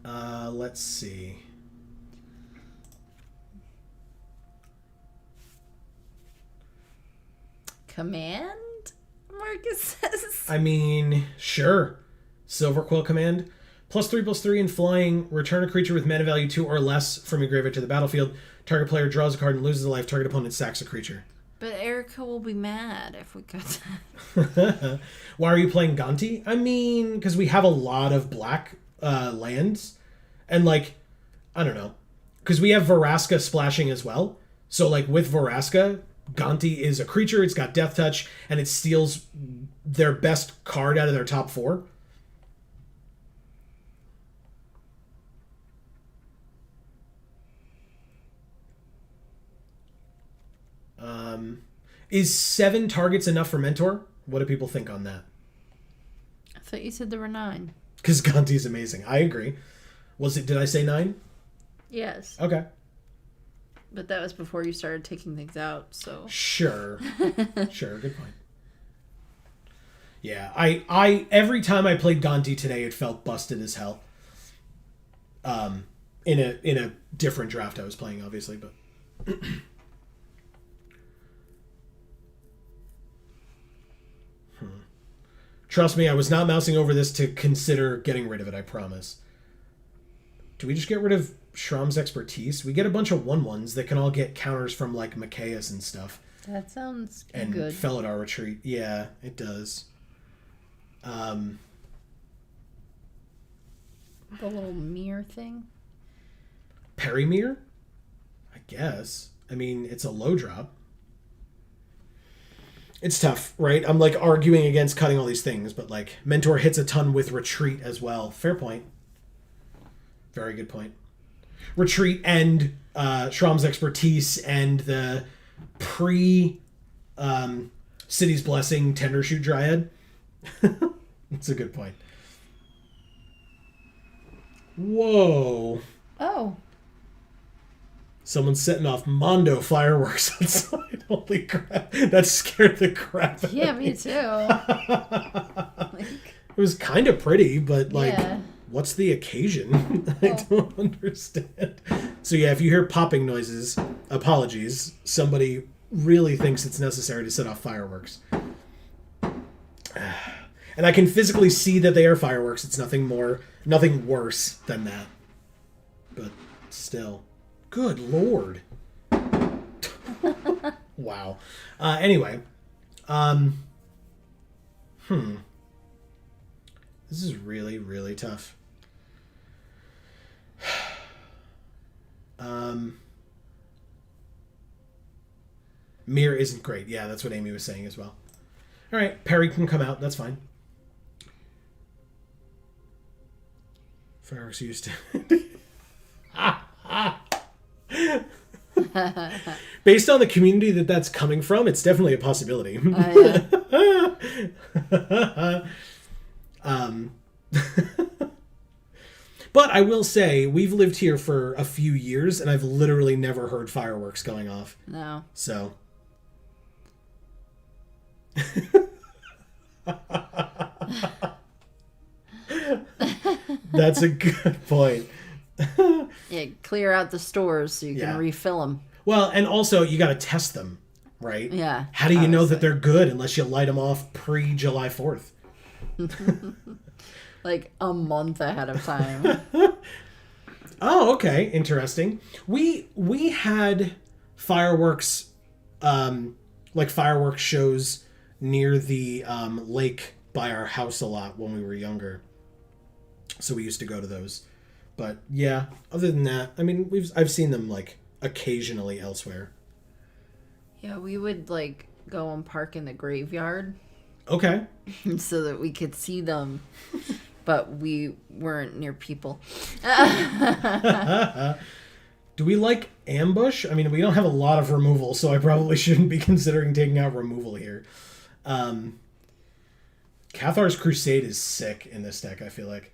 Let's see. Command? Marcus says. I mean, sure. Silver Quill Command. +3/+3 in flying. Return a creature with mana value 2 or less from your graveyard to the battlefield. Target player draws a card and loses a life. Target opponent sacks a creature. But Erica will be mad if we cut that. Why are you playing Gonti? I mean, because we have a lot of black lands. And, like, I don't know. Because we have Veraska splashing as well. So, like, with Veraska, Gonti is a creature. It's got Death Touch. And it steals their best card out of their top 4. Is 7 targets enough for Mentor? What do people think on that? I thought you said there were 9. Because Gonti's amazing. I agree. Did I say 9? Yes. Okay. But that was before you started taking things out, so... Sure. Sure, good point. Yeah, I every time I played Gonti today, it felt busted as hell. In a different draft I was playing, obviously, but... Trust me, I was not mousing over this to consider getting rid of it, I promise. Do we just get rid of Shram's Expertise. We get a bunch of 1/1s that can all get counters from like Machias and stuff. That sounds And good. Felidar Retreat. Yeah, it does. The little mirror thing. Perimir? I guess. I mean, it's a low drop. It's tough, right? I'm like arguing against cutting all these things, but like Mentor hits a ton with Retreat as well. Fair point. Very good point. Retreat and Shram's Expertise and the City's Blessing Tender Shoot Dryad. That's a good point. Whoa. Oh. Someone's setting off Mondo fireworks outside. Holy crap. That scared the crap out Yeah, of me too. It was kind of pretty, but like, Yeah. what's the occasion? I don't understand. So yeah, if you hear popping noises, apologies. Somebody really thinks it's necessary to set off fireworks. And I can physically see that they are fireworks. It's nothing worse than that. But still. Good Lord. Wow. Anyway. This is really, really tough. Mir isn't great. Yeah, that's what Amy was saying as well. All right, Perry can come out. That's fine. Fireworks used to... Based on the community that's coming from, it's definitely a possibility. But I will say, we've lived here for a few years, and I've literally never heard fireworks going off. No. So... That's a good point. Yeah, clear out the stores so you can refill them. Well, and also you got to test them, right? Yeah. How do you know that they're good unless you light them off pre-July 4th? Like a month ahead of time. Oh, okay. Interesting. We had fireworks, like fireworks shows near the lake by our house a lot when we were younger. So we used to go to those. But yeah, other than that, I mean, I've seen them like occasionally elsewhere. Yeah, we would like go and park in the graveyard. Okay. So that we could see them, but we weren't near people. Do we like ambush? I mean, we don't have a lot of removal, so I probably shouldn't be considering taking out removal here. Cathar's Crusade is sick in this deck, I feel like.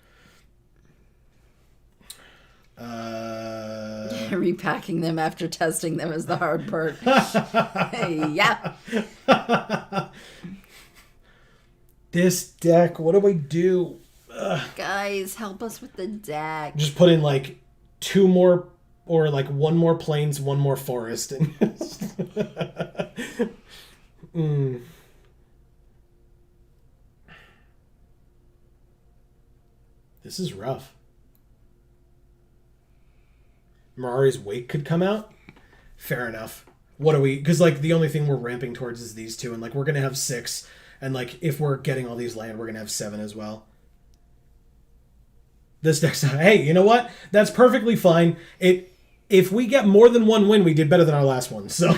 Repacking them after testing them is the hard part. Yeah. This deck, what do I do? Guys, help us with the deck. Just put in like 2 more, or like 1 more plains, 1 more forest. And This is rough. Mirari's Wake could come out. Fair enough. What are we... Because, like, the only thing we're ramping towards is these 2. And, like, we're going to have 6. And, like, if we're getting all these land, we're going to have 7 as well. This deck's... Hey, you know what? That's perfectly fine. If we get more than 1 win, we did better than our last one. So,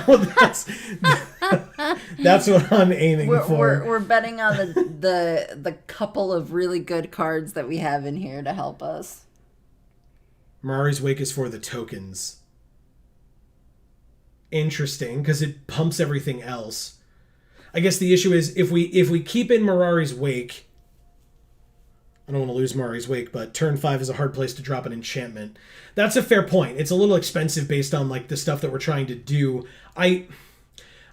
that's what I'm aiming for. We're betting on the couple of really good cards that we have in here to help us. Mirari's Wake is for the tokens. Interesting, because it pumps everything else. I guess the issue is if we keep in Mirari's Wake, I don't want to lose Mirari's Wake, but turn 5 is a hard place to drop an enchantment. That's a fair point. It's a little expensive based on like the stuff that we're trying to do. I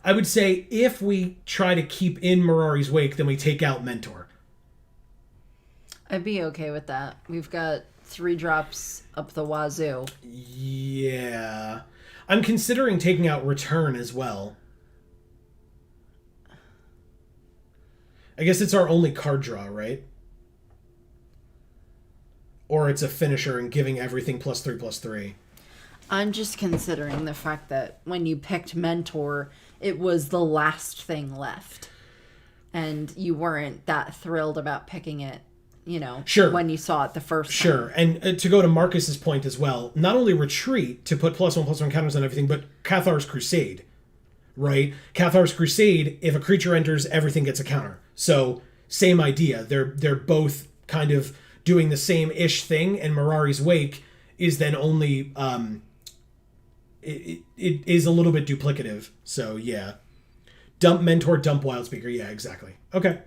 would say if we try to keep in Mirari's Wake, then we take out Mentor. I'd be okay with that. We've got 3 drops up the wazoo. Yeah. I'm considering taking out Return as well. I guess it's our only card draw, right? or it's a finisher and giving everything +3/+3. I'm just considering the fact that when you picked Mentor, it was the last thing left. And you weren't that thrilled about picking it, Sure. when you saw it the first time. Sure, and to go to Marcus's point as well, not only Retreat to put +1/+1 counters on everything, but Cathar's Crusade, right? Cathar's Crusade, if a creature enters, everything gets a counter. So same idea. They're both kind of doing the same ish thing, and Mirari's Wake is then only it is a little bit duplicative. So yeah, dump Mentor, dump Wild Speaker. Yeah, exactly. Okay.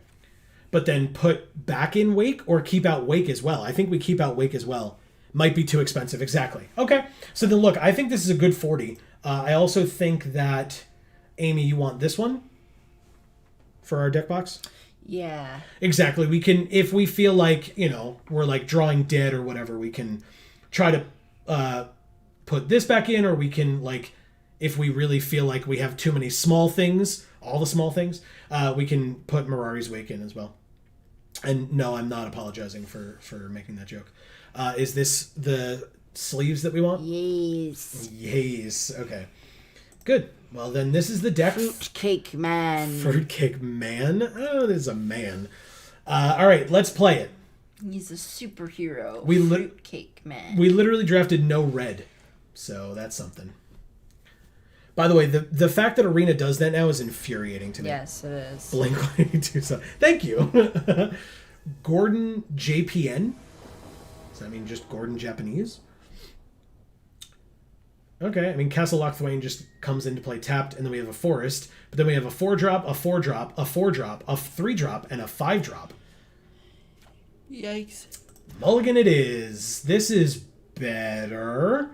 But then put back in Wake or keep out Wake as well. I think we keep out Wake as well. Might be too expensive. Exactly. Okay. So then look, I think this is a good 40. I also think that, Amy, you want this one for our deck box? Yeah. Exactly. We can, if we feel like, we're like drawing dead or whatever, we can try to put this back in, or we can, like, if we really feel like we have too many small things, all the small things, we can put Mirari's Wake in as well. And no, I'm not apologizing for making that joke. Is this the sleeves that we want? Yes. Yes. Okay. Good. Well, then this is the deck. Fruitcake Man. Fruitcake Man? Oh, there's a man. All right, let's play it. He's a superhero. Fruitcake Man. We literally drafted no red. So that's something. By the way, the fact that Arena does that now is infuriating to me. Yes, it is. Blink-182. So, thank you. Gordon JPN. Does that mean just Gordon Japanese? Okay, I mean, Castle Lochthwain just comes into play tapped, and then we have a Forest. But then we have a 4-drop, a 4-drop, a 4-drop, a 3-drop, and a 5-drop. Yikes. Mulligan it is. This is better.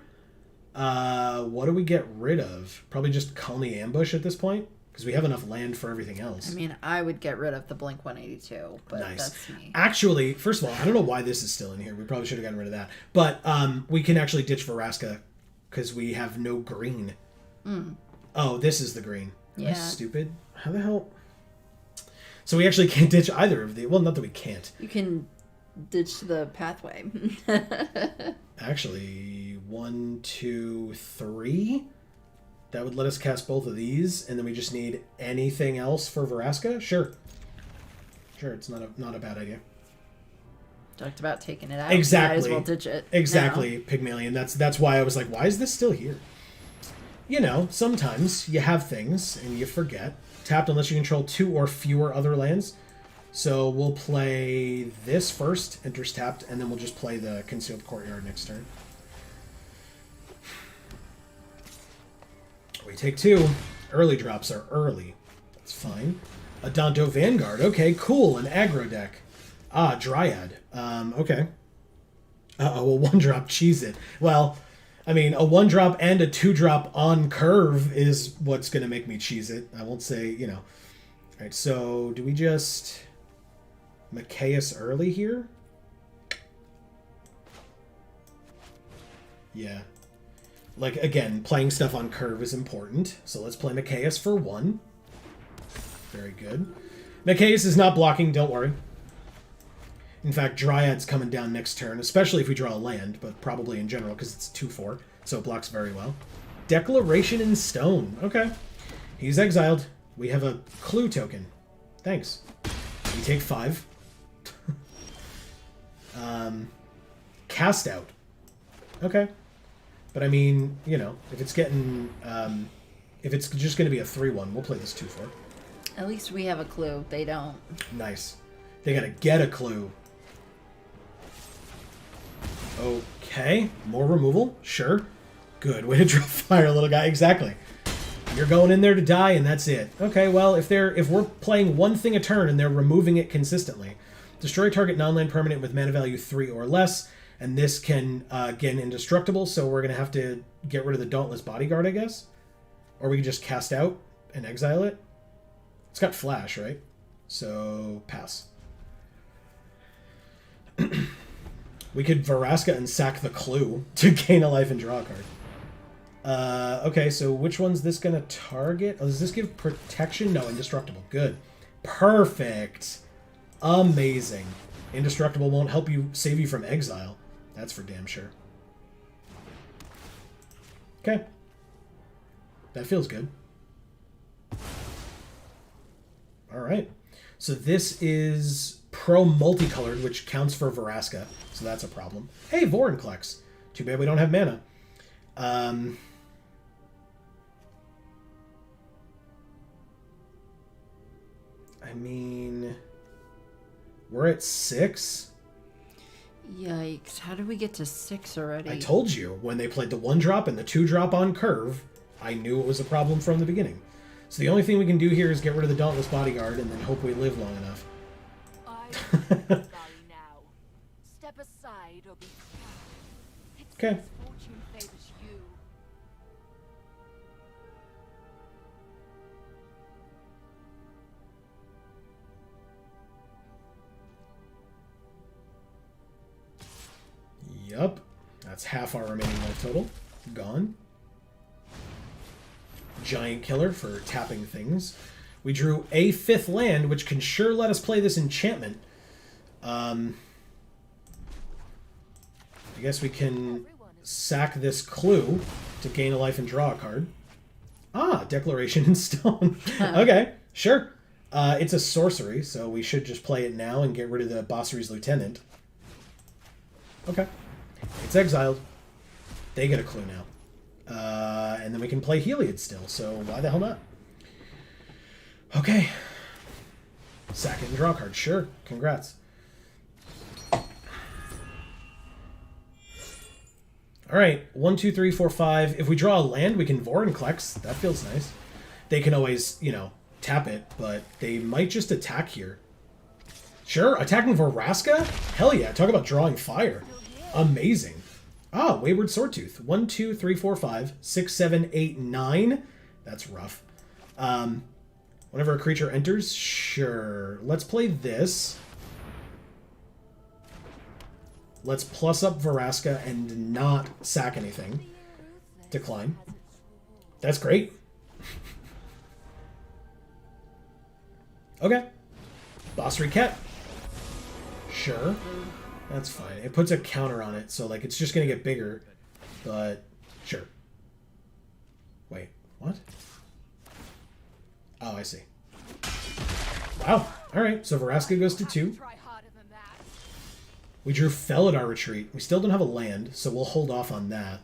What do we get rid of? Probably just Colony Ambush at this point, because we have enough land for everything else. I mean, I would get rid of the Blink-182, but nice. That's me. Actually, first of all, I don't know why this is still in here. We probably should have gotten rid of that. But we can actually ditch Vraska, because we have no green. Oh, this is the green. Am I stupid? How the hell? So we actually can't ditch either of the... Well, not that we can't. You can ditch the pathway. Actually, 1, 2, 3. That would let us cast both of these, and then we just need anything else for Vraska? Sure. Sure, it's not a bad idea. Talked about taking it out. Exactly. Might as well ditch it. Exactly, now. Pygmalion. That's why I was like, why is this still here? Sometimes you have things and you forget. Tapped unless you control 2 or fewer other lands. So we'll play this first, enters tapped, and then we'll just play the Concealed Courtyard next turn. We take 2. Early drops are early. That's fine. A Danto Vanguard. Okay, cool. An aggro deck. Ah, Dryad. Okay. Uh-oh, a 1-drop. Cheese it. Well, I mean, a 1-drop and a 2-drop on curve is what's going to make me cheese it. I won't say, All right, so do we just... Macias early here? Yeah. Like, again, playing stuff on curve is important. So let's play Macias for 1. Very good. Macias is not blocking, don't worry. In fact, Dryad's coming down next turn, especially if we draw a land, but probably in general because it's 2/4, so it blocks very well. Declaration in Stone. Okay. He's exiled. We have a clue token. Thanks. We take 5. Cast out. Okay. But I mean, if it's getting... if it's just going to be a 3/1, we'll play this 2/4. At least we have a clue. They don't. Nice. They gotta get a clue. Okay. More removal? Sure. Good. Way to draw fire, little guy. Exactly. You're going in there to die, and that's it. Okay, well, if we're playing one thing a turn and they're removing it consistently, destroy target non-land permanent with mana value 3 or less, and this can get indestructible, so we're going to have to get rid of the Dauntless Bodyguard, I guess? Or we can just cast out and exile it? It's got flash, right? So, pass. We could Vraska and sack the clue to gain a life and draw a card. Okay, so which one's this going to target? Oh, does this give protection? No, indestructible. Good. Perfect. Amazing. Indestructible won't help you, save you from exile. That's for damn sure. Okay. That feels good. Alright. So this is pro multicolored, which counts for Veraska. So that's a problem. Hey, Vorinclex. Too bad we don't have mana. I mean, we're at 6. Yikes. How did we get to 6 already? I told you, when they played the 1-drop and the 2-drop on curve, I knew it was a problem from the beginning. So the only thing we can do here is get rid of the Dauntless Bodyguard and then hope we live long enough. Sorry now. Step aside or be proud. It's Okay. misfortune favors you. Yup. That's half our remaining life total. Gone. Giant Killer for tapping things. We drew a 5th land, which can sure let us play this enchantment. I guess we can sack this clue to gain a life and draw a card. Ah, Declaration in Stone. Okay, sure. It's a sorcery, so we should just play it now and get rid of the Bossery's Lieutenant. Okay. It's exiled. They get a clue now. And then we can play Heliod still, so why the hell not? Okay. Sack it and draw a card. Sure. Congrats. Alright. 1, 2, 3, 4, 5. If we draw a land, we can Vorinclex. That feels nice. They can always, you know, tap it, but they might just attack here. Sure. Attacking Veraska? Hell yeah. Talk about drawing fire. Amazing. Ah, Wayward Swordtooth. 1, 2, 3, 4, 5, 6, 7, 8, 9. That's rough. Whenever a creature enters, sure. Let's play this. Let's plus up Veraska and not sack anything. Decline. That's great. Okay. Bossery Ket. Sure. That's fine. It puts a counter on it, so like it's just gonna get bigger. But sure. Wait, what? Oh, I see. Wow. Alright, so Veraska goes to 2. Try harder than that. We drew Felidar Retreat. We still don't have a land, so we'll hold off on that.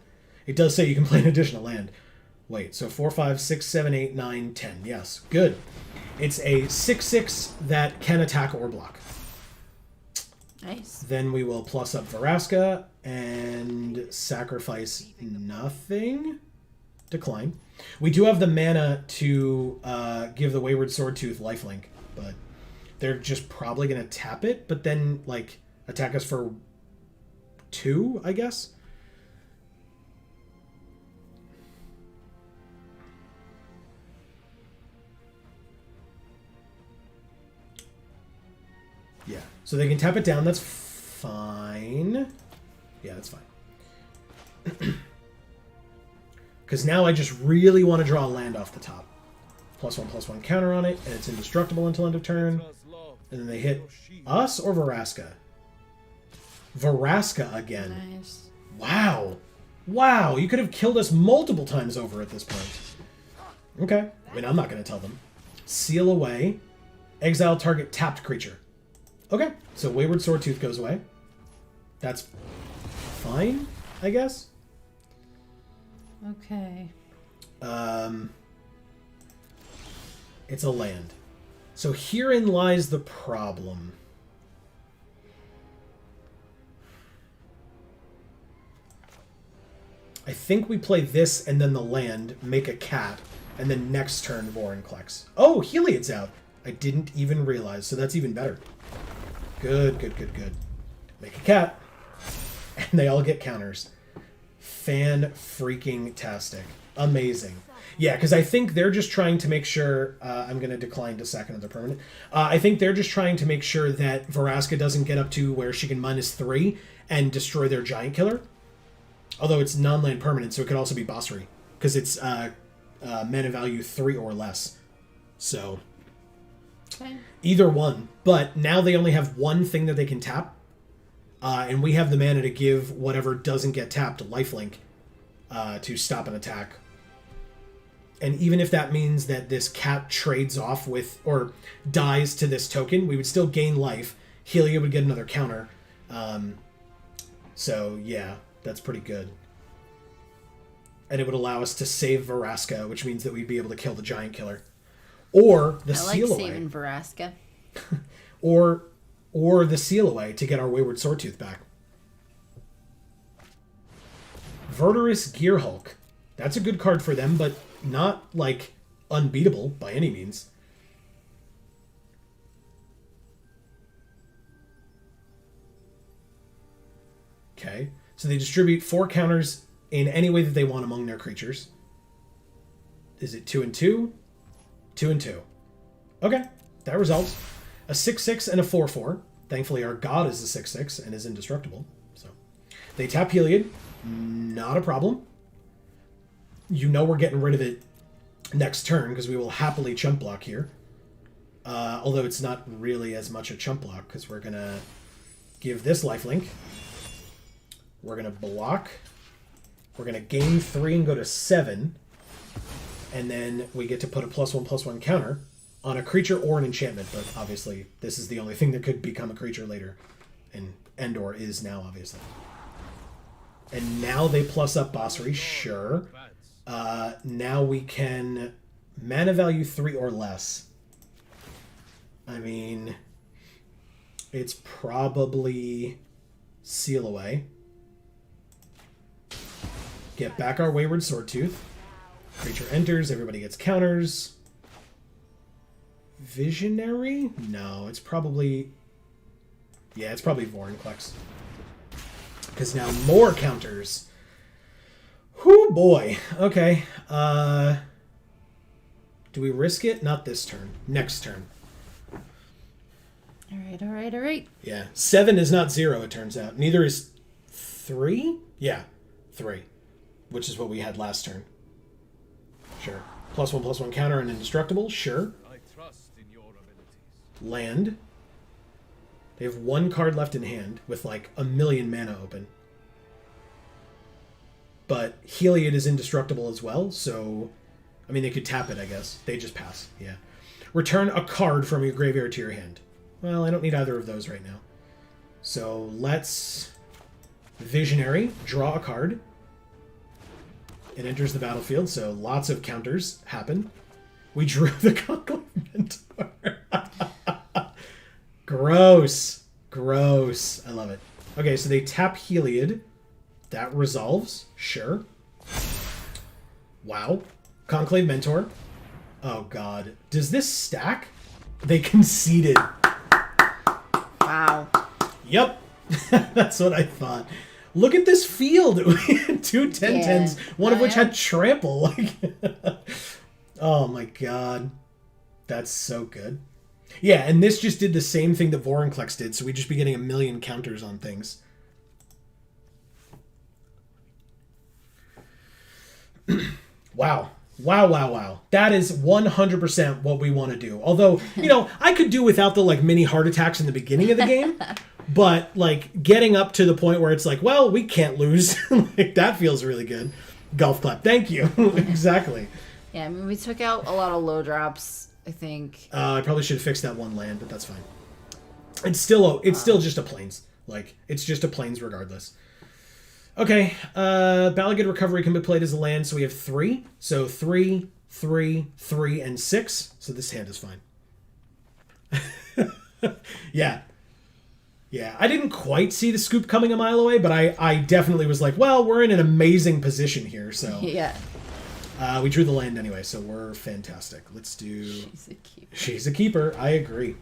It does say you can play an additional land. Wait, so 4, 5, 6, 7, 8, 9, 10. Yes, good. It's a 6/6 that can attack or block. Nice. Then we will plus up Veraska and sacrifice nothing. Decline. We do have the mana to give the Wayward Swordtooth lifelink, but they're just probably going to tap it, but then, like, attack us for 2, I guess? Yeah. So they can tap it down. That's fine. Yeah, that's fine. Because now I just really want to draw a land off the top. +1/+1 counter on it, and it's indestructible until end of turn. And then they hit us or Veraska? Veraska again. Nice. Wow. Wow, you could have killed us multiple times over at this point. Okay. I mean, I'm not going to tell them. Seal away. Exile target tapped creature. Okay, so Wayward Swordtooth goes away. That's fine, I guess. Okay. It's a land. So herein lies the problem. I think we play this and then the land, make a cat, and then next turn Vorinclex. Oh, Heliod's out. I didn't even realize, so that's even better. Good, good, good, good. Make a cat. And they all get counters. Fan-freaking-tastic. Amazing. Yeah, because I think they're just trying to make sure... I'm going to decline to sack another permanent. I think they're just trying to make sure that Veraska doesn't get up to where she can -3 and destroy their Giant Killer. Although it's non-land permanent, so it could also be Bossery. Because it's mana value 3 or less. So... Okay. Either one, but now they only have one thing that they can tap. And we have the mana to give whatever doesn't get tapped lifelink to stop an attack. And even if that means that this cat trades off with, or dies to this token, we would still gain life. Helia would get another counter. So, yeah, that's pretty good. And it would allow us to save Veraska, which means that we'd be able to kill the giant killer. Or the seal away. saving Veraska. Or the seal away to get our Wayward Swordtooth back. Verderous Gearhulk. That's a good card for them, but not, like, unbeatable by any means. Okay. So they distribute 4 counters in any way that they want among their creatures. Is it 2 and 2? 2 and 2. Okay. That resolves. A 6/6 and a 4/4. Thankfully, our god is a 6/6 and is indestructible. So they tap Heliod. Not a problem. You know we're getting rid of it next turn because we will happily chump block here. Although it's not really as much a chump block because we're going to give this lifelink. We're going to block. We're going to gain 3 and go to 7. And then we get to put a +1/+1 counter on a creature or an enchantment. But obviously, this is the only thing that could become a creature later. And Endor is now, obviously. And now they plus up Bossery, sure. Now we can mana value 3 or less. I mean, it's probably Seal Away. Get back our Wayward Swordtooth. Creature enters, everybody gets counters. Visionary? No, it's probably... Yeah, it's probably Vorinclex. Because now more counters. Whoo boy. Okay. Do we risk it? Not this turn. Next turn. All right. Yeah. 7 is not 0, it turns out. Neither is 3? Yeah. 3. Which is what we had last turn. Sure. +1/+1 counter and indestructible? Sure. I trust in your abilities. Land. They have 1 card left in hand with like 1,000,000 mana open. But Heliod is indestructible as well, so... I mean, they could tap it, I guess. They just pass, yeah. Return a card from your graveyard to your hand. Well, I don't need either of those right now. So let's... Visionary, draw a card. It enters the battlefield, so lots of counters happen. We drew the Conclave Mentor. Gross. Gross. I love it. Okay, so they tap Heliod. That resolves. Sure. Wow. Conclave Mentor. Oh, God. Does this stack? They conceded. Wow. Yep. That's what I thought. Look at this field. We had 2 10/10s, one of which had trample. Oh, my God. That's so good. Yeah, and this just did the same thing that Vorinclex did, so we'd just be getting 1,000,000 counters on things. Wow. Wow. That is 100% what we want to do. Although, I could do without the, mini heart attacks in the beginning of the game. But, getting up to the point where it's like, well, we can't lose. That feels really good. Golf clap. Thank you. Exactly. Yeah, I mean, we took out a lot of low drops, I think. I probably should have fixed that 1 land, but that's fine. It's still just a plains. It's just a plains regardless. Okay, Balagid Recovery can be played as a land, so we have 3. So 3, 3, 3, and 6. So this hand is fine. Yeah. Yeah, I didn't quite see the scoop coming a mile away, but I definitely was like, well, we're in an amazing position here, so... Yeah. We drew the land anyway, so we're fantastic. Let's do... She's a keeper. She's a keeper, I agree.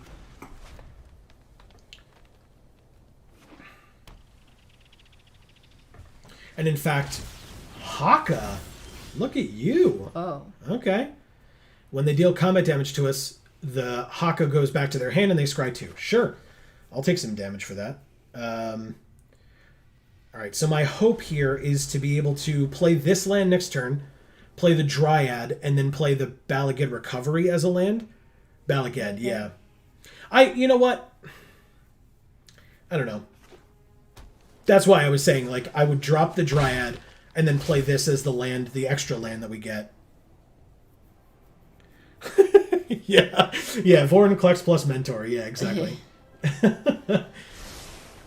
And in fact, Haka, look at you. Oh. Okay. When they deal combat damage to us, the Haka goes back to their hand and they scry 2. Sure. I'll take some damage for that. Alright, so my hope here is to be able to play this land next turn, play the Dryad, and then play the Balagid Recovery as a land. Balagid, yeah. You know what? I don't know. That's why I was saying, like, I would drop the Dryad and then play this as the land, the extra land that we get. Yeah. Yeah, Vorinclex plus Mentor. Yeah, exactly.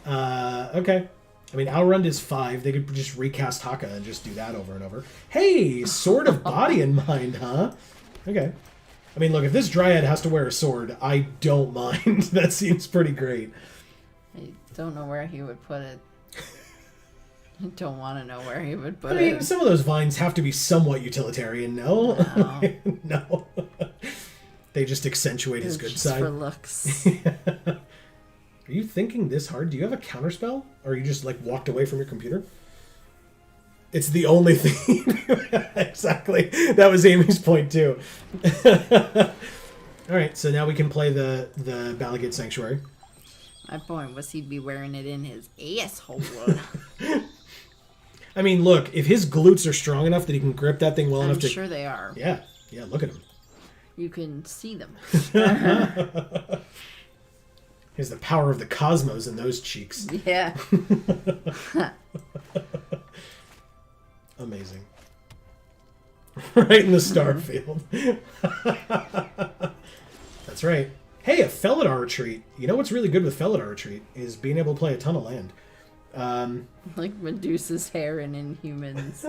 Okay. I mean, Alrund is 5. They could just recast Haka and just do that over and over. Hey, Sword of Body in Mind, huh? Okay. I mean, look, if this Dryad has to wear a sword, I don't mind. That seems pretty great. I don't know where he would put it. I don't want to know where he would put I mean, it. some of those vines have to be somewhat utilitarian, no? No. No. They just accentuate his They're good just side. for looks. Are you thinking this hard? Do you have a counterspell? Or you just, like, walked away from your computer? It's the only thing. Exactly. That was Amy's point, too. Alright, so now we can play the Balagate Sanctuary. My point was he'd be wearing it in his asshole. I mean, look, if his glutes are strong enough that he can grip that thing well I'm enough to... sure they are. Yeah, look at him. You can see them. He has the power of the cosmos in those cheeks. Yeah. Amazing. Right in the star field. That's right. Hey, a Felidar retreat. You know what's really good with Felidar retreat is being able to play a ton of land. Like Medusa's hair in Inhumans.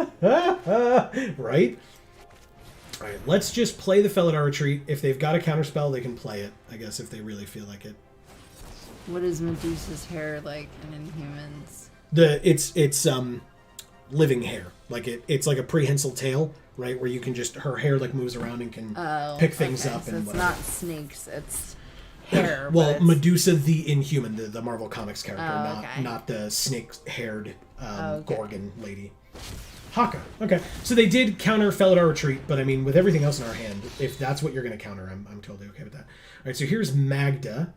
Right? Alright, let's just play the Felidar retreat. If they've got a counterspell, they can play it, I guess, if they really feel like it. What is Medusa's hair like in Inhumans? It's living hair. Like it's like a prehensile tail, right? Where you can just her hair like moves around and can pick things up so and it's whatever. not snakes, it's hair. Well, but it's... Medusa the Inhuman, the Marvel Comics character, Oh, okay. not the snake-haired Okay. Gorgon lady. Haka. Okay, so they did counter Felidar retreat, but I mean, with everything else in our hand, if that's what you're going to counter, I'm totally okay with that. All right, so here's Magda.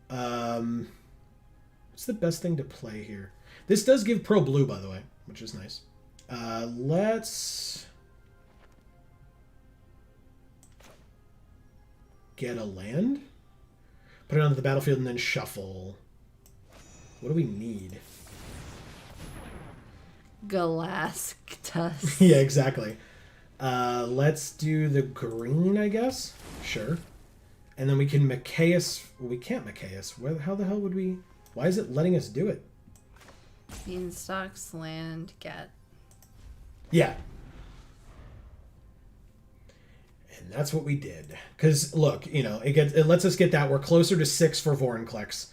What's the best thing to play here? This does give Pro Blue, by the way, which is nice. Let's get a land, put it onto the battlefield, and then shuffle. What do we need? Galactus. Yeah, exactly. Let's do the green, I guess. Sure. And then we can Machias. Well, we can't Machias. How the hell would we... Why is it letting us do it? Beanstalks, land, get. Yeah. And that's what we did. Because, look, you know, it lets us get that. We're closer to 6 for Vorinclex.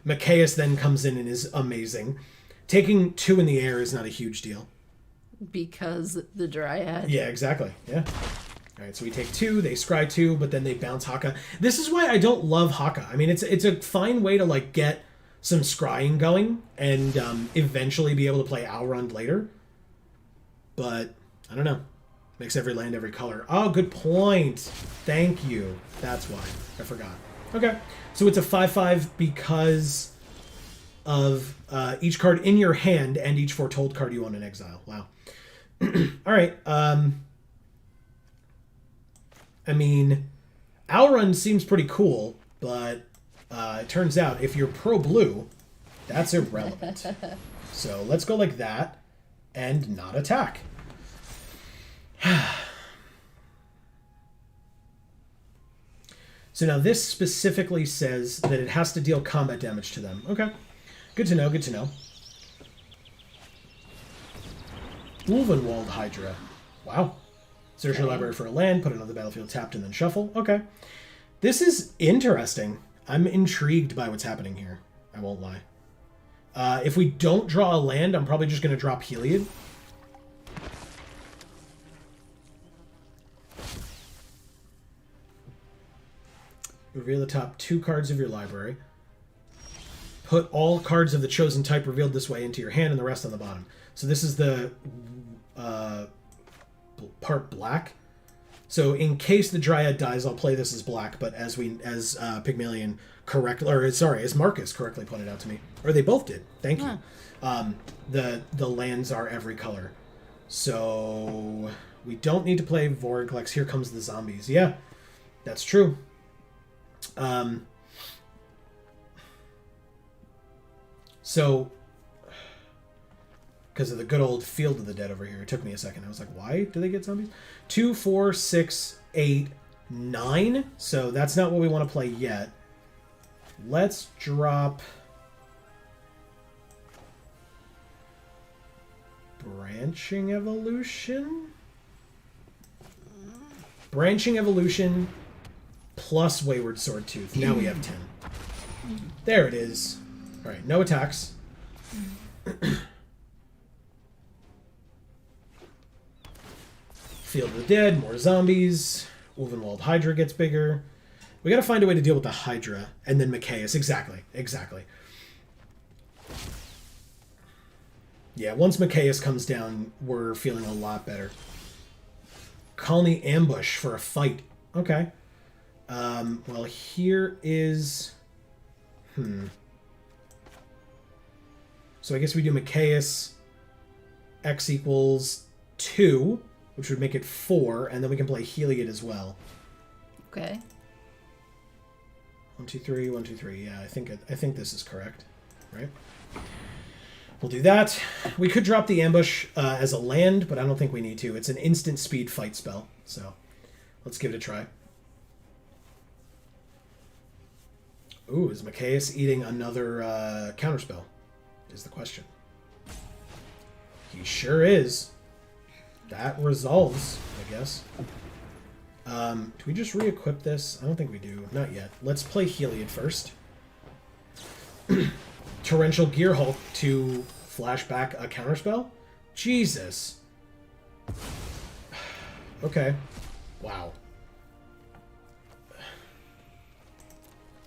Machias then comes in and is amazing. Taking 2 in the air is not a huge deal. Because the Dryad. Yeah, exactly. Yeah. All right, so we take 2, they scry 2, but then they bounce Haka. This is why I don't love Haka. I mean, it's a fine way to, like, get some scrying going and eventually be able to play Alrund later. But, I don't know. Makes every land every color. Oh, good point. Thank you. That's why. I forgot. Okay. So it's a 5/5 because of each card in your hand and each foretold card you own in exile. Wow. All right. I mean, Alrund seems pretty cool, but it turns out if you're pro blue, that's irrelevant. So let's go like that and not attack. So now this specifically says that it has to deal combat damage to them. Okay. Good to know, good to know. Ulvenwald Hydra. Wow. Search your library for a land, put it on the battlefield tapped, and then shuffle. Okay. This is interesting. I'm intrigued by what's happening here. I won't lie. If we don't draw a land, I'm probably just going to drop Heliod. Reveal the top 2 cards of your library. Put all cards of the chosen type revealed this way into your hand and the rest on the bottom. So this is the part black. So in case the Dryad dies, I'll play this as black, but as Pygmalion as Marcus correctly pointed out to me, or they both did. Thank you. The lands are every color. So we don't need to play Vorinclex. Here comes the zombies. Yeah, that's true. So because of the good old Field of the Dead over here. It took me a second. I was like, why do they get zombies? 2, 4, 6, 8, 9. So that's not what we want to play yet. Let's drop Branching Evolution. Branching Evolution plus Wayward Swordtooth. Now we have 10. There it is. Alright, no attacks. Field of the Dead, more zombies. Ulvenwald Hydra gets bigger. We gotta find a way to deal with the Hydra. And then Machias. Exactly. Yeah, once Machias comes down, we're feeling a lot better. Colony Ambush for a fight. Okay. Well, here is... So I guess we do Machias. X equals 2, which would make it 4, and then we can play Heliod as well. Okay. 1, 2, 3, 1, 2, 3. Yeah, I think this is correct, right? We'll do that. We could drop the ambush as a land, but I don't think we need to. It's an instant speed fight spell, so let's give it a try. Ooh, is Machias eating another counterspell? Is the question. He sure is. That resolves, I guess. Do we just re-equip this? I don't think we do. Not yet. Let's play Heliod first. Torrential Gear Hulk to flash back a counterspell? Jesus. Okay. Wow.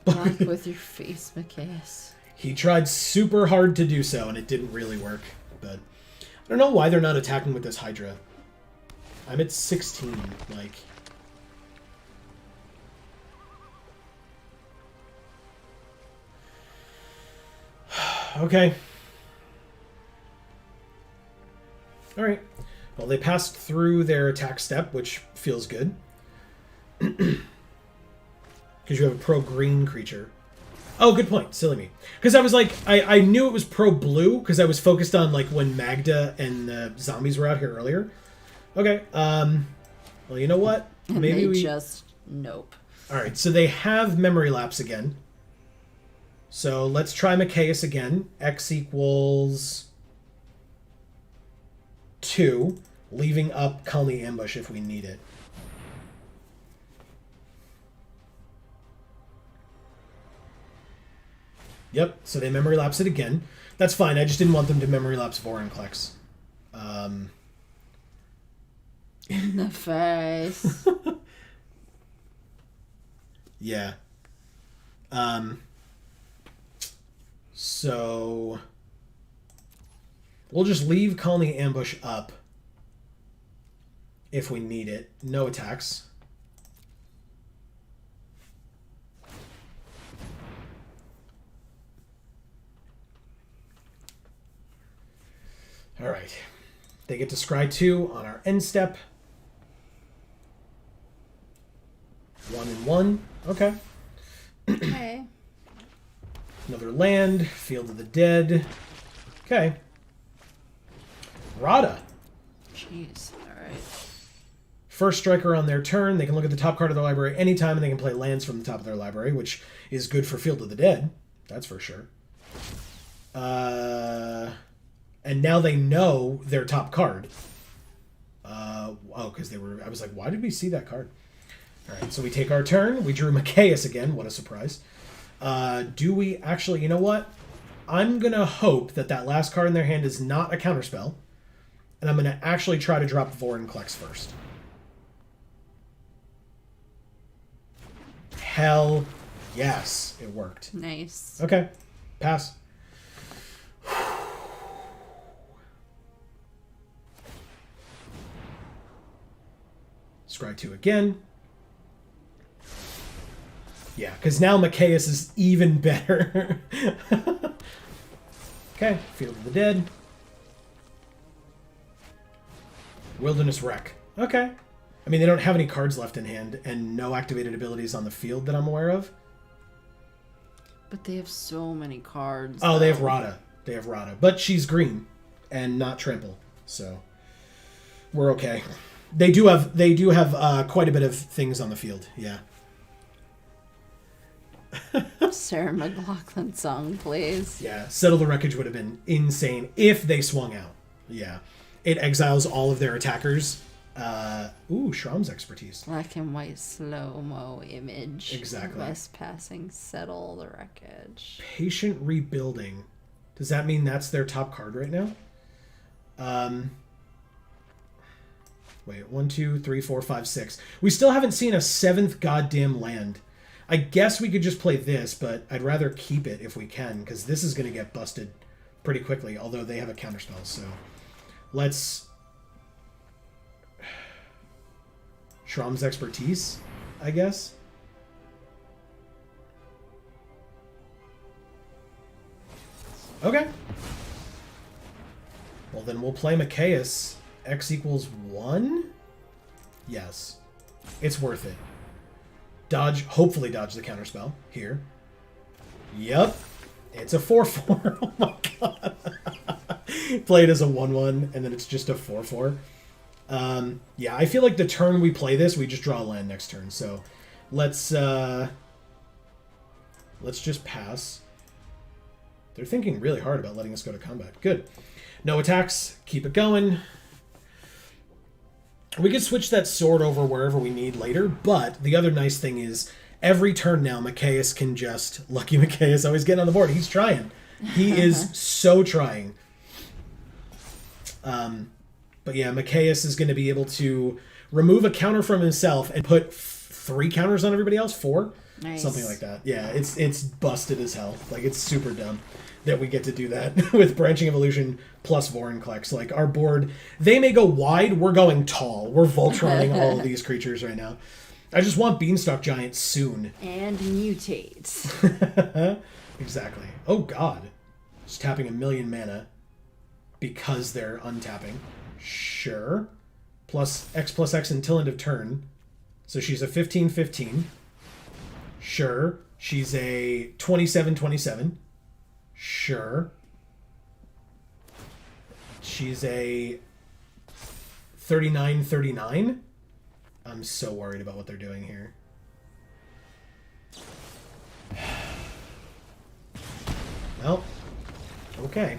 Block with your face, Machias. He tried super hard to do so, and it didn't really work. But I don't know why they're not attacking with this Hydra. I'm at 16, like... Okay. Alright. Well, they passed through their attack step, which feels good. Because you have a pro-green creature. Oh, good point. Silly me. Because I was like, I knew it was pro-blue, because I was focused on, like, when Magda and the zombies were out here earlier. Okay. Well, you know what? Maybe we just... Nope. Alright, so they have Memory Lapse again. So let's try Machias again. X equals 2, leaving up Colony Ambush if we need it. Yep, so they Memory Lapse it again. That's fine, I just didn't want them to Memory Lapse Vorinclex. In the face. Yeah. So we'll just leave Colony Ambush up if we need it. No attacks. All right. They get to scry 2 on our end step. 1 and 1. Okay. Okay. Another land. Field of the Dead. Okay. Rada. Jeez. Alright. First striker on their turn. They can look at the top card of their library anytime, and they can play lands from the top of their library, which is good for Field of the Dead. That's for sure. And now they know their top card. Because they were... I was like, why did we see that card? Alright, so we take our turn. We drew Machias again. What a surprise. Do we actually... You know what? I'm going to hope that that last card in their hand is not a counterspell. And I'm going to actually try to drop Vorinclex first. Hell yes. It worked. Nice. Okay. Pass. Scry 2 again. Yeah, because now Machias is even better. Okay, Field of the Dead. Wilderness Wreck. Okay. I mean, they don't have any cards left in hand, and no activated abilities on the field that I'm aware of. But they have so many cards. Oh, they have Rada. They have Rada. But she's green. and not trample. So we're okay. They do have quite a bit of things on the field. Yeah. Sarah McLaughlin song, please. Yeah. Settle the Wreckage would have been insane if they swung out. Yeah. It exiles all of their attackers. Shram's expertise. Black and white slow-mo image. Exactly. West passing, settle the wreckage. Patient Rebuilding. Does that mean that's their top card right now? Wait, 1, 2, 3, 4, 5, 6. We still haven't seen a 7th goddamn land. I guess we could just play this, but I'd rather keep it if we can, because this is going to get busted pretty quickly, although they have a counterspell, so... Let's... Shram's expertise, I guess? Okay. Well, then we'll play Macias. X equals 1? Yes. It's worth it. Dodge, hopefully dodge the counterspell here. Yep. It's a 4/4. Oh my god. Play it as a 1/1, and then it's just a 4/4. Yeah, I feel like the turn we play this, we just draw a land next turn. So let's just pass. They're thinking really hard about letting us go to combat. Good. No attacks. Keep it going. We could switch that sword over wherever we need later, but the other nice thing is every turn now, Macias can just... Lucky Macias always getting on the board. He's trying. He is so trying. But yeah, Macias is going to be able to remove a counter from himself and put 3 counters on everybody else. 4? Nice. Something like that. Yeah, it's busted as hell. Like, it's super dumb that we get to do that with Branching Evolution plus Vorinclex. Like, our board, they may go wide, we're going tall. We're Voltroning all of these creatures right now. I just want Beanstalk Giant soon. And mutate. Exactly. Oh, God. Just tapping 1,000,000 mana because they're untapping. Sure. Plus X until end of turn. So she's a 15/15. Sure. She's a 27/27. Sure. She's a 39/39. I'm so worried about what they're doing here. Well, okay.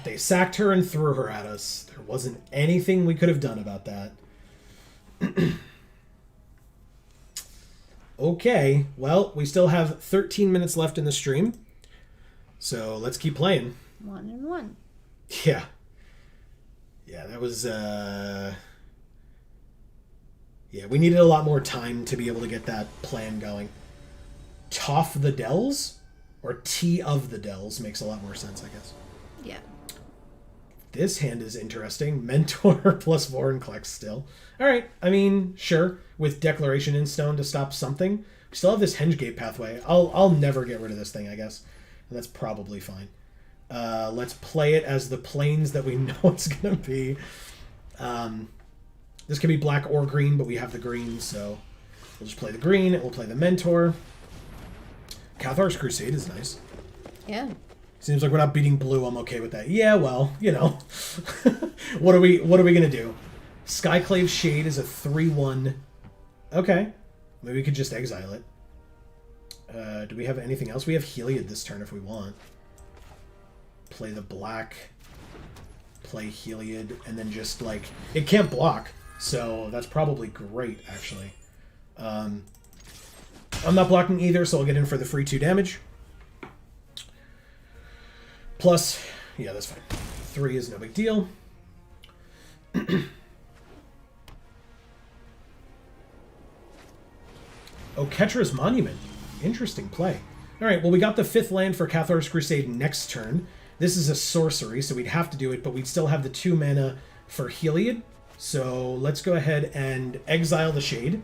They sacked her and threw her at us. There wasn't anything we could have done about that. Okay, well, we still have 13 minutes left in the stream. So let's keep playing. 1-1. Yeah. Yeah, that was... Yeah, we needed a lot more time to be able to get that plan going. Toff the Dells? Or Tea of the Dells makes a lot more sense, I guess. Yeah. This hand is interesting. Mentor plus Vorinclex still. Alright, I mean, sure. With Declaration in Stone to stop something. We still have this Hengegate pathway. I'll never get rid of this thing, I guess. And that's probably fine. Let's play it as the planes that we know it's going to be. This can be black or green, but we have the green, so we'll just play the green, and we'll play the Mentor. Cathar's Crusade is nice. Yeah. Seems like we're not beating blue. I'm okay with that. Yeah, well, you know. What are we gonna do? Skyclave Shade is a 3/1. Okay. Maybe we could just exile it. Do we have anything else? We have Heliod this turn if we want. Play the black. Play Heliod, and then just, like... It can't block, so that's probably great, actually. I'm not blocking either, so I'll get in for the free 2 damage. Plus, yeah, that's fine. 3 is no big deal. Oh, Ketra's Monument. Interesting play. Alright, well, we got the 5th land for Cathar's Crusade next turn. This is a sorcery, so we'd have to do it, but we'd still have the 2 mana for Heliod. So let's go ahead and exile the Shade.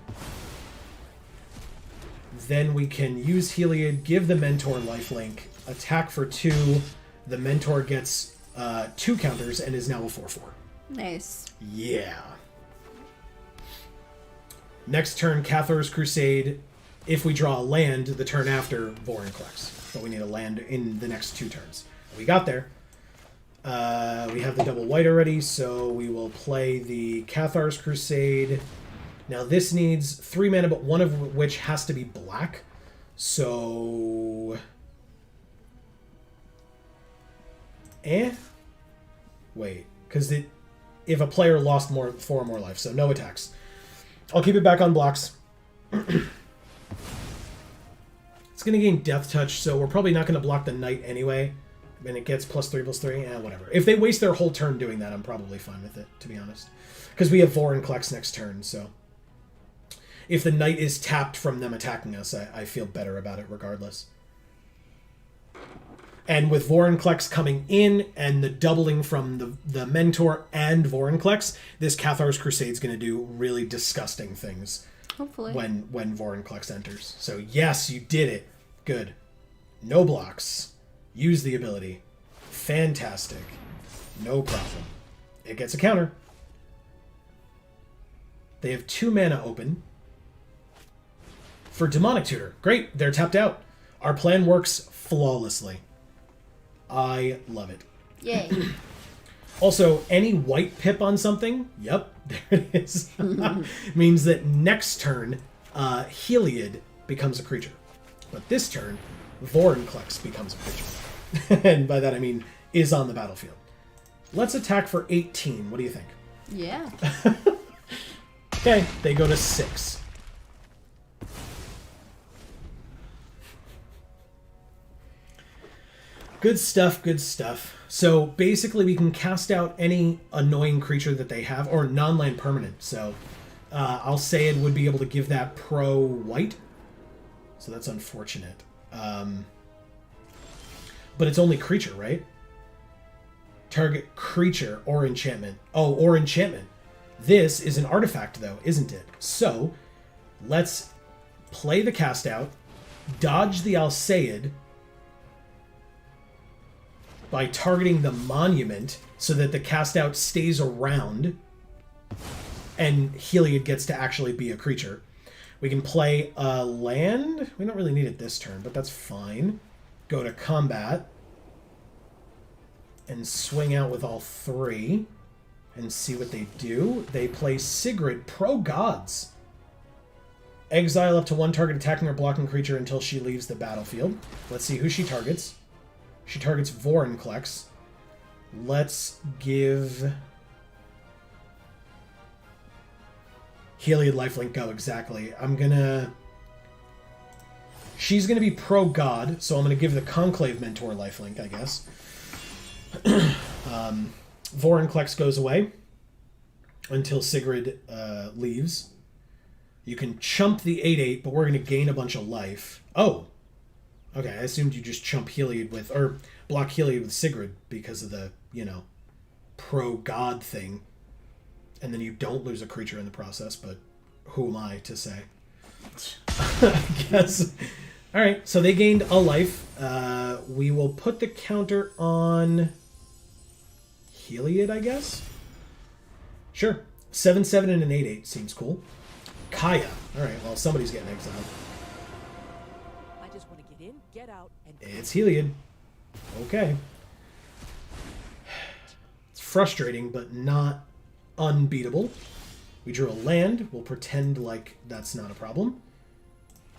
Then we can use Heliod, give the Mentor lifelink, attack for 2. The Mentor gets 2 counters and is now a 4/4. Nice. Yeah. Next turn, Cathar's Crusade. If we draw a land, the turn after, Vorinclex. but we need to land in the next 2 turns. We got there. We have the double white already, so we will play the Cathar's Crusade. Now this needs 3 mana, but one of which has to be black. So... Wait, because if a player lost 4 or more life, so no attacks. I'll keep it back on blocks. It's going to gain Death Touch, so we're probably not going to block the Knight anyway. And it gets +3/+3, whatever. If they waste their whole turn doing that, I'm probably fine with it, to be honest. Because we have Vorinclex next turn, so... If the Knight is tapped from them attacking us, I feel better about it regardless. And with Vorinclex coming in and the doubling from the Mentor and Vorinclex, this Cathar's Crusade is going to do really disgusting things. Hopefully. When Vorinclex enters. So yes, you did it. Good. No blocks. Use the ability. Fantastic. No problem. It gets a counter. They have 2 mana open. For Demonic Tutor. Great, they're tapped out. Our plan works flawlessly. I love it. Yay. Also, any white pip on something, yep, there it is, means that next turn, Heliod becomes a creature. But this turn, Vorinclex becomes a creature. And by that I mean, is on the battlefield. Let's attack for 18. What do you think? Yeah. Okay, they go to 6. Good stuff, good stuff. So basically we can cast out any annoying creature that they have, or non-land permanent. So I'll say it would be able to give that pro-white. So that's unfortunate. But it's only creature, right? Target creature or enchantment. Oh, or enchantment. This is an artifact, though, isn't it? So let's play the cast out, dodge the Alseid by targeting the monument so that the cast out stays around and Heliod gets to actually be a creature. We can play a land. We don't really need it this turn, but that's fine. Go to combat and swing out with all 3 and see what they do. They play Sigrid, Pro Gods. Exile up to 1 target attacking or blocking creature until she leaves the battlefield. Let's see who she targets. She targets Vorinclex. Let's give Heliod lifelink go, exactly. She's gonna be pro-god, so I'm gonna give the Conclave Mentor lifelink, I guess. Vorinclex goes away until Sigrid leaves. You can chump the 8/8, but we're gonna gain a bunch of life. Oh! Okay, I assumed you just chump Heliod with, or block Heliod with Sigrid because of the, pro-god thing. And then you don't lose a creature in the process, but who am I to say? I guess. Alright, so they gained a life. We will put the counter on Heliod, I guess? Sure. 7/7 and an 8/8 seems cool. Kaya. Alright, well, somebody's getting exiled. Get out and It's Heliod. Okay. It's frustrating, but not unbeatable. We drew a land. We'll pretend like that's not a problem.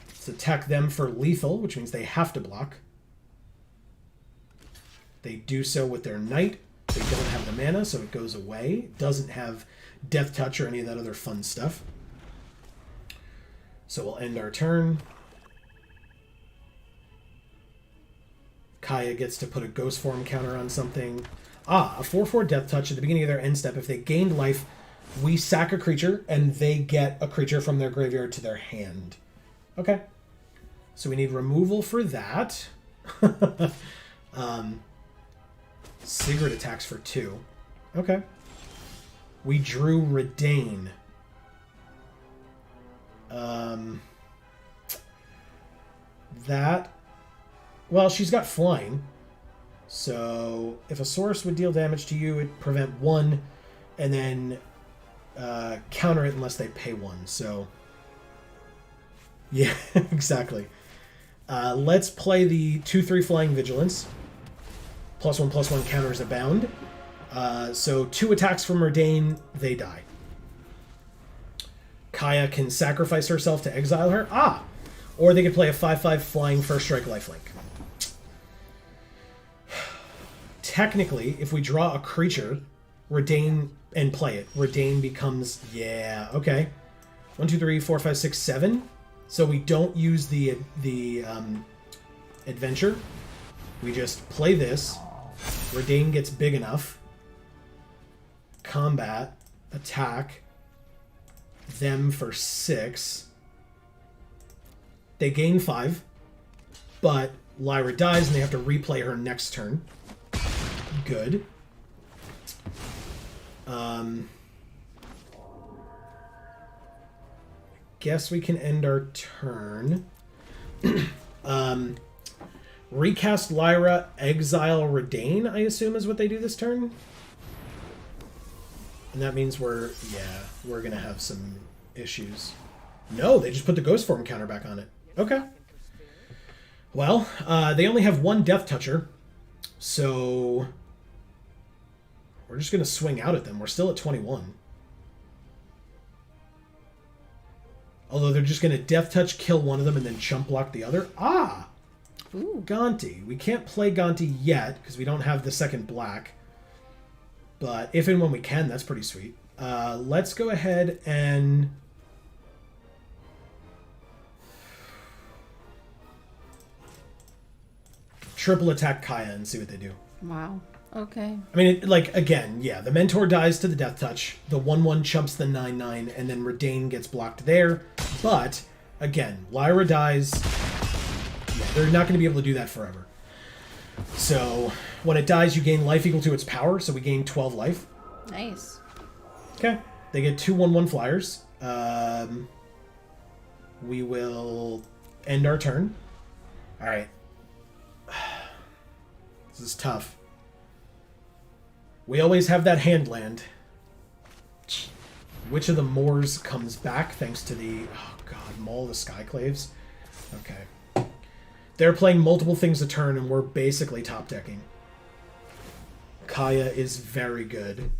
Let's attack them for lethal, which means they have to block. They do so with their Knight. They don't have the mana, so it goes away. It doesn't have Death Touch or any of that other fun stuff. So we'll end our turn. Kaya gets to put a Ghost Form counter on something. A 4/4 Death Touch at the beginning of their end step. If they gained life, we sack a creature, and they get a creature from their graveyard to their hand. Okay. So we need removal for that. Sigrid attacks for 2. Okay. We drew Redain. That... Well, she's got flying. So if a source would deal damage to you, it'd prevent 1, and then counter it unless they pay 1. So, yeah, exactly. Let's play the 2/3 Flying Vigilance. +1/+1 counters abound. So 2 attacks from Mordane, they die. Kaya can sacrifice herself to exile her. Ah! Or they could play a 5/5 Flying First Strike Lifelink. Technically, if we draw a creature, Redain, and play it, Redain becomes... Yeah, okay. 1, 2, 3, 4, 5, 6, 7. So we don't use the adventure. We just play this. Redain gets big enough. Combat. Attack. Them for 6. They gain 5. But Lyra dies and they have to replay her next turn. Good. Guess we can end our turn. Recast Lyra, exile Redain, I assume is what they do this turn. And that means we're gonna have some issues. No, they just put the Ghost Form counter back on it. Okay. Well, they only have 1 Death Toucher, so we're just gonna swing out at them. We're still at 21. Although they're just going to Death Touch, kill one of them, and then Chump Block the other. Ah! Ooh. Gonti. We can't play Gonti yet, because we don't have the second black. But if and when we can, that's pretty sweet. Let's go ahead and... triple attack Kaya and see what they do. Wow. Okay. I mean, again, yeah, the Mentor dies to the Death Touch, the 1/1 chumps the 9/9, and then Redain gets blocked there. But, again, Lyra dies. Yeah, they're not going to be able to do that forever. So, when it dies, you gain life equal to its power, so we gain 12 life. Nice. Okay. They get 2 1/1 flyers. We will end our turn. Alright. This is tough. We always have that hand land. Which of the Moors comes back thanks to the... Oh god, Maul of the Skyclaves? Okay. They're playing multiple things a turn and we're basically top decking. Kaya is very good.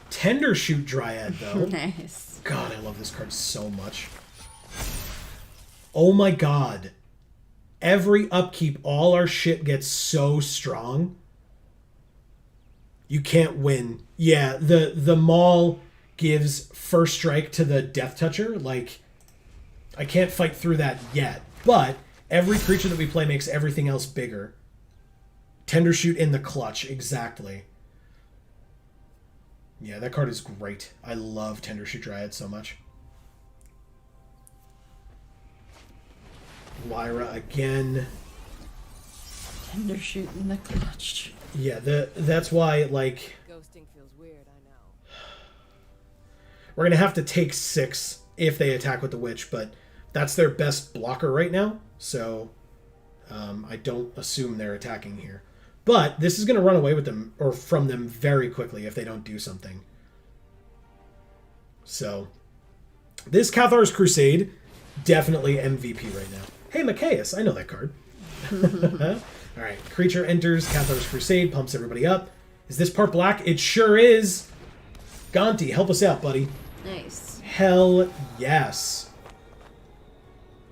Tender Shoot Dryad, though. Nice. God, I love this card so much. Oh my god. Every upkeep, all our shit gets so strong. You can't win. Yeah, the Maul gives first strike to the Death Toucher. Like, I can't fight through that yet. But every creature that we play makes everything else bigger. Tender Shoot in the clutch, exactly. Yeah, that card is great. I love Tender Shoot Dryad so much. Lyra again. Tender Shoot in the clutch. Yeah, that's why, like... Ghosting feels weird, I know. We're going to have to take 6 if they attack with the Witch, but that's their best blocker right now, so I don't assume they're attacking here. But this is going to run away with them, or from them, very quickly if they don't do something. So, this Cathar's Crusade, definitely MVP right now. Hey, Macias, I know that card. Alright, creature enters, Cathar's Crusade, pumps everybody up. Is this part black? It sure is! Gonti, help us out, buddy. Nice. Hell yes.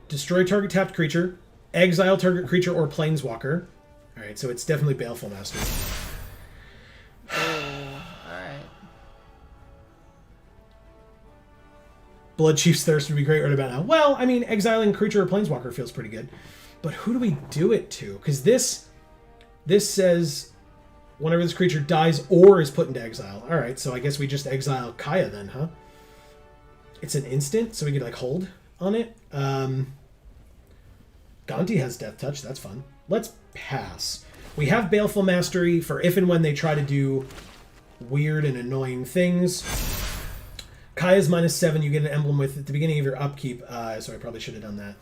Destroy target tapped creature, exile target creature or planeswalker. Alright, so it's definitely Baleful Master. Alright. Blood Chief's Thirst would be great right about now. Well, I mean, exiling creature or planeswalker feels pretty good. But who do we do it to? Because this says whenever this creature dies or is put into exile. Alright, so I guess we just exile Kaya then, huh? It's an instant, so we could, like, hold on it. Gonti has Death Touch, that's fun. Let's pass. We have Baleful Mastery for if and when they try to do weird and annoying things. Kaya's -7, you get an emblem with at the beginning of your upkeep. So I probably should have done that.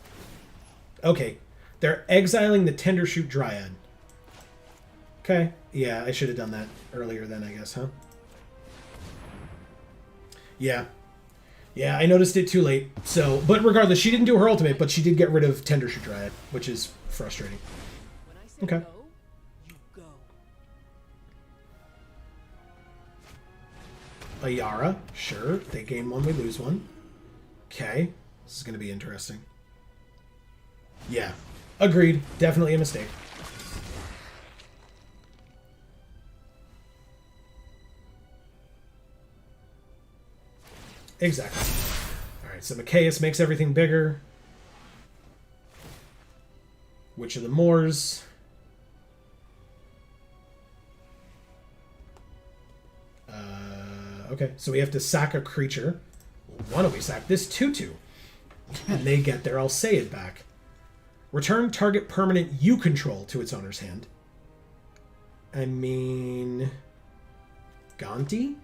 Okay. They're exiling the Tender Shoot Dryad. Okay. Yeah, I should have done that earlier then, I guess, huh? Yeah. Yeah, I noticed it too late. So, but regardless, she didn't do her ultimate, but she did get rid of Tender Shoot Dryad, which is frustrating. When I say Okay. go, you go. Ayara, sure. They gain one, we lose one. Okay. This is going to be interesting. Yeah. Agreed. Definitely a mistake. Exactly. Alright, so Micaeus makes everything bigger. Witch of the Moors. Okay, so we have to sack a creature. Why don't we sack this 2/2? And they get their Alseid back. Return target permanent you control to its owner's hand. I mean... Gonti?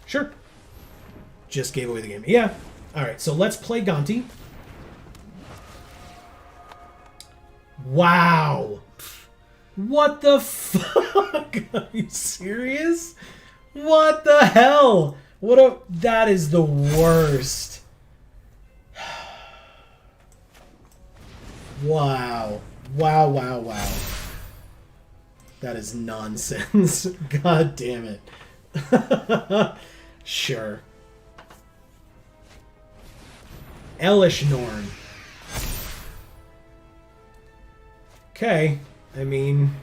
Sure. Just gave away the game. Yeah. Alright, so let's play Gonti. Wow. What the fuck? Are you serious? What the hell? What a... That is the worst. Wow. Wow, wow, wow. That is nonsense. God damn it. Sure. Elish Norn. Okay. I mean...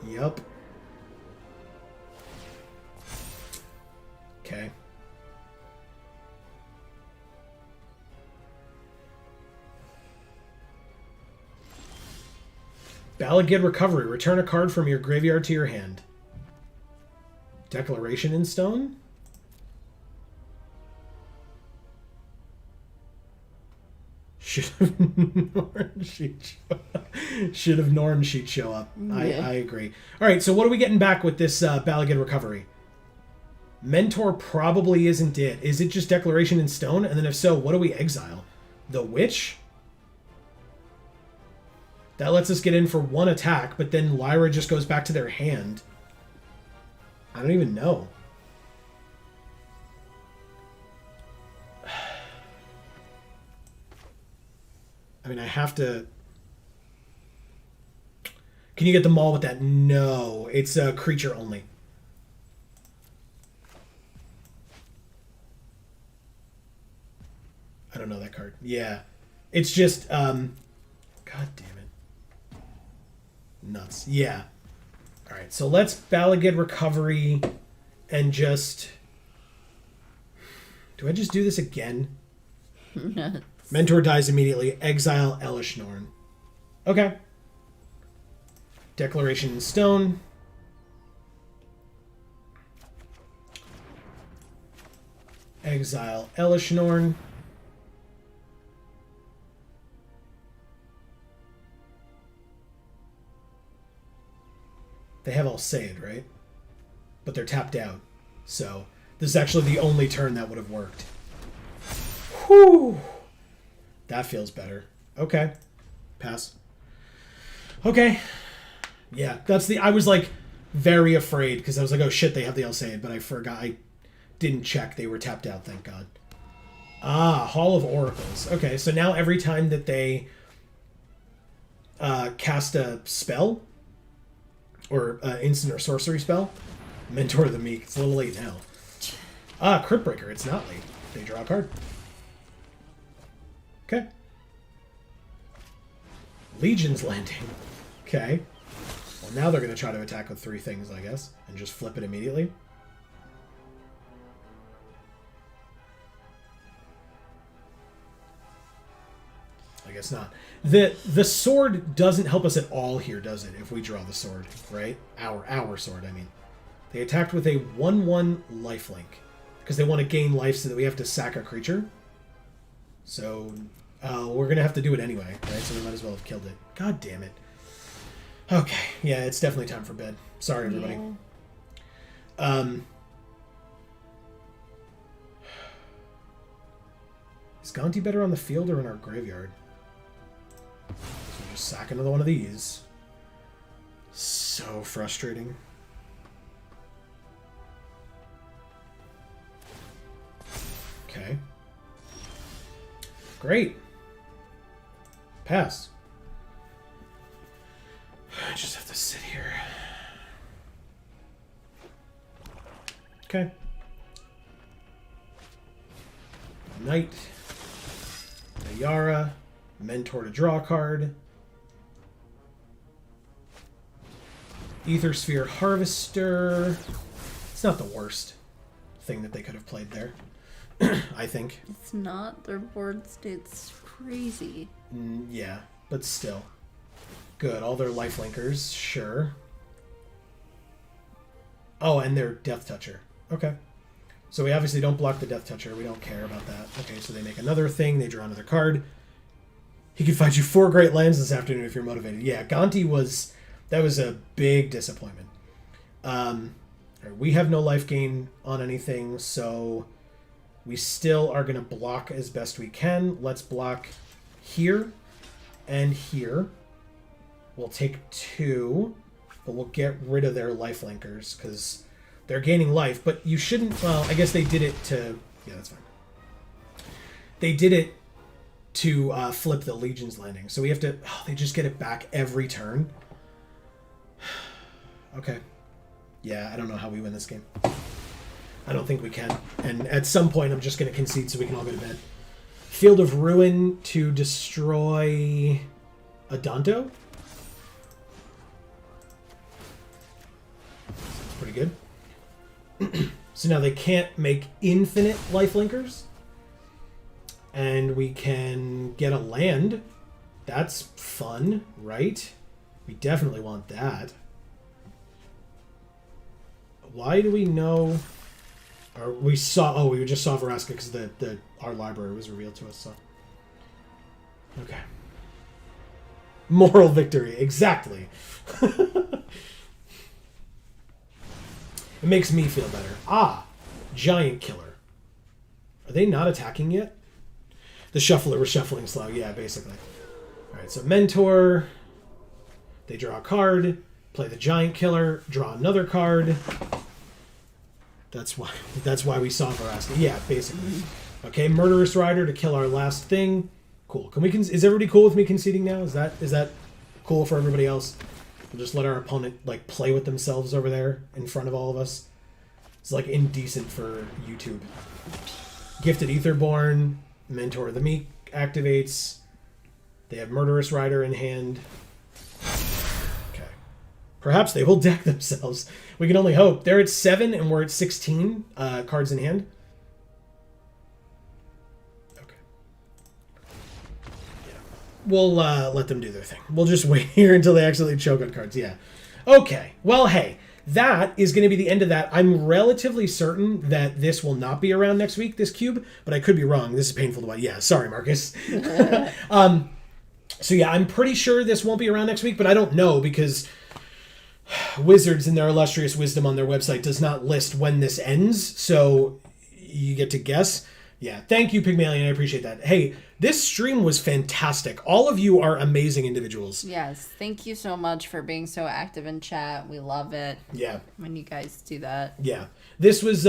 Yup. Okay. Balagid Recovery. Return a card from your graveyard to your hand. Declaration in Stone? Should have Norn Sheet show up. Should have Norn Sheet show up. Yeah. I agree. Alright, so what are we getting back with this Balagid Recovery? Mentor probably isn't it. Is it just Declaration in Stone? And then if so, what do we exile? The Witch? That lets us get in for one attack, but then Lyra just goes back to their hand. I don't even know. I mean, I have to... Can you get the Maul with that? No. It's a creature only. I don't know that card. Yeah. It's just... God damn it. Nuts. Yeah. Alright, so let's Balagid Recovery and just... Do I just do this again? Mentor dies immediately. Exile Elish Norn. Okay. Declaration in Stone. Exile Elish Norn. They have Alseid, right? But they're tapped out. So, this is actually the only turn that would have worked. Whew! That feels better. Okay. Pass. Okay. Yeah, that's the... I was, like, very afraid, because I was like, oh shit, they have the Alseid, but I forgot. I didn't check. They were tapped out, thank God. Ah, Hall of Oracles. Okay, so now every time that they cast a spell, or instant or sorcery spell, Mentor the Meek. It's a little late now. Ah, Crypt Breaker. It's not late. They draw a card. Okay. Legion's Landing. Okay. Well, now they're going to try to attack with 3 things, I guess, and just flip it immediately. I guess not. The sword doesn't help us at all here, does it? If we draw the sword, right? Our sword, I mean. They attacked with a 1/1 lifelink because they want to gain life so that we have to sack a creature. So we're gonna have to do it anyway, right? So we might as well have killed it. God damn it. Okay, yeah, it's definitely time for bed. Sorry, everybody. Yeah. Is Gonti better on the field or in our graveyard? So we'll just sack another one of these. So frustrating. Great. Pass. I just have to sit here. Okay. Knight. Ayara. Mentor to draw a card. Ether Sphere Harvester. It's not the worst thing that they could have played there, I think. It's not. Their board state's crazy. Yeah, but still. Good. All their lifelinkers, sure. Oh, and their Death Toucher. Okay. So we obviously don't block the Death Toucher. We don't care about that. Okay, so they make another thing. They draw another card. He can find you 4 Great Lands this afternoon if you're motivated. Yeah, Gonti was... That was a big disappointment. We have no life gain on anything, so we still are going to block as best we can. Let's block here and here. We'll take 2, but we'll get rid of their lifelinkers because they're gaining life. But you shouldn't... Well, I guess they did it to... Yeah, that's fine. They did it to flip the Legion's Landing. So we have to... Oh, they just get it back every turn. Okay. Yeah, I don't know how we win this game. I don't think we can. And at some point, I'm just going to concede so we can all go to bed. Field of Ruin to destroy Adanto. That's pretty good. So now they can't make infinite lifelinkers. And we can get a land. That's fun, right? We definitely want that. Why do we know... Or we saw... Oh, we just saw Veraska because our library was revealed to us, so... Okay. Moral victory, exactly. It makes me feel better. Ah, Giant Killer. Are they not attacking yet? The Shuffler was shuffling slow, yeah, basically. Alright, so Mentor... They draw a card, play the Giant Killer, draw another card. That's why we saw Veraska. Yeah, basically. Okay, Murderous Rider to kill our last thing. Cool. Can we? Is everybody cool with me conceding now? Is that cool for everybody else? We'll just let our opponent like play with themselves over there in front of all of us. It's like indecent for YouTube. Gifted Aetherborn, Mentor of the Meek activates. They have Murderous Rider in hand. Perhaps they will deck themselves. We can only hope. They're at 7 and we're at 16 cards in hand. Okay. Yeah. We'll let them do their thing. We'll just wait here until they actually choke on cards. Yeah. Okay. Well, hey, that is going to be the end of that. I'm relatively certain that this will not be around next week, this cube, but I could be wrong. This is painful to watch. Yeah, sorry, Marcus. So yeah, I'm pretty sure this won't be around next week, but I don't know because... Wizards in their illustrious wisdom on their website does not list when this ends, so you get to guess. Yeah, thank you, Pygmalion. I appreciate that. Hey, this stream was fantastic. All of you are amazing individuals. Yes, thank you so much for being so active in chat. We love it. Yeah. When you guys do that. Yeah. This was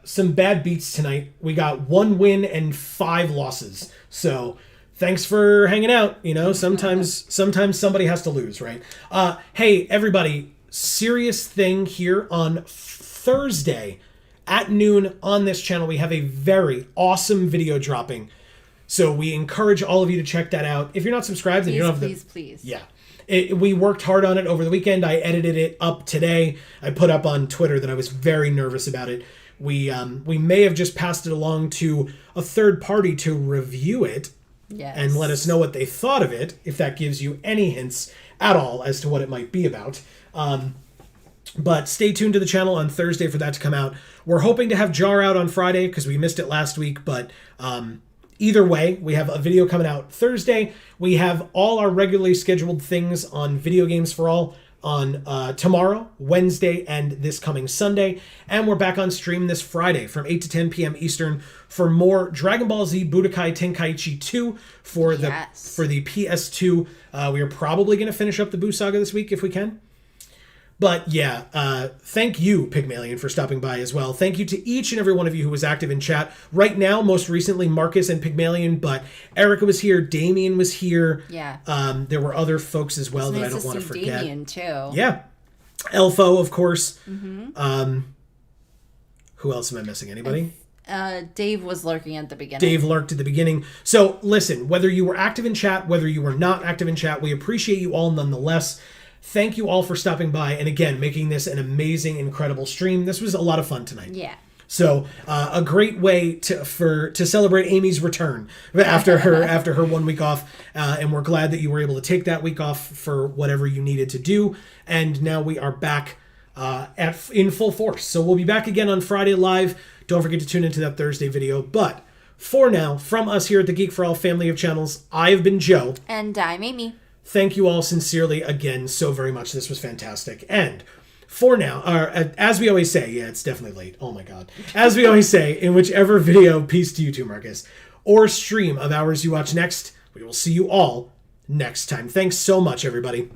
some bad beats tonight. We got 1 win and 5 losses. So... Thanks for hanging out. You know, sometimes somebody has to lose, right? Hey, everybody, serious thing here on Thursday at noon on this channel. We have a very awesome video dropping. So we encourage all of you to check that out. If you're not subscribed, and you don't have the... Please. Yeah. We worked hard on it over the weekend. I edited it up today. I put up on Twitter that I was very nervous about it. We may have just passed it along to a third party to review it. Yes. And let us know what they thought of it, if that gives you any hints at all as to what it might be about. But stay tuned to the channel on Thursday for that to come out. We're hoping to have Jar out on Friday because we missed it last week. But either way, we have a video coming out Thursday. We have all our regularly scheduled things on Video Games for All on tomorrow, Wednesday, and this coming Sunday. And we're back on stream this Friday from 8 to 10 p.m. Eastern for more Dragon Ball Z Budokai Tenkaichi 2 for the PS2. We are probably going to finish up the Buu Saga this week if we can. But yeah, thank you, Pygmalion, for stopping by as well. Thank you to each and every one of you who was active in chat. Right now, most recently, Marcus and Pygmalion, but Erica was here, Damien was here. Yeah. There were other folks as well It's that I nice don't to want to see forget. Damien, too. Yeah. Elfo, of course. Who else am I missing? Anybody? Dave was lurking at the beginning. Dave lurked at the beginning. So listen, whether you were active in chat, whether you were not active in chat, we appreciate you all nonetheless. Thank you all for stopping by and again making this an amazing, incredible stream. This was a lot of fun tonight. Yeah. So a great way to celebrate Amy's return after her 1 week off, and we're glad that you were able to take that week off for whatever you needed to do. And now we are back in full force. So we'll be back again on Friday live. Don't forget to tune into that Thursday video. But for now, from us here at the Geek for All family of channels, I have been Joe. And I'm Amy. Thank you all sincerely again so very much. This was fantastic. And for now, as we always say, yeah, it's definitely late. Oh my God. As we always say, in whichever video, peace to you too, Marcus, or stream of ours you watch next, we will see you all next time. Thanks so much, everybody.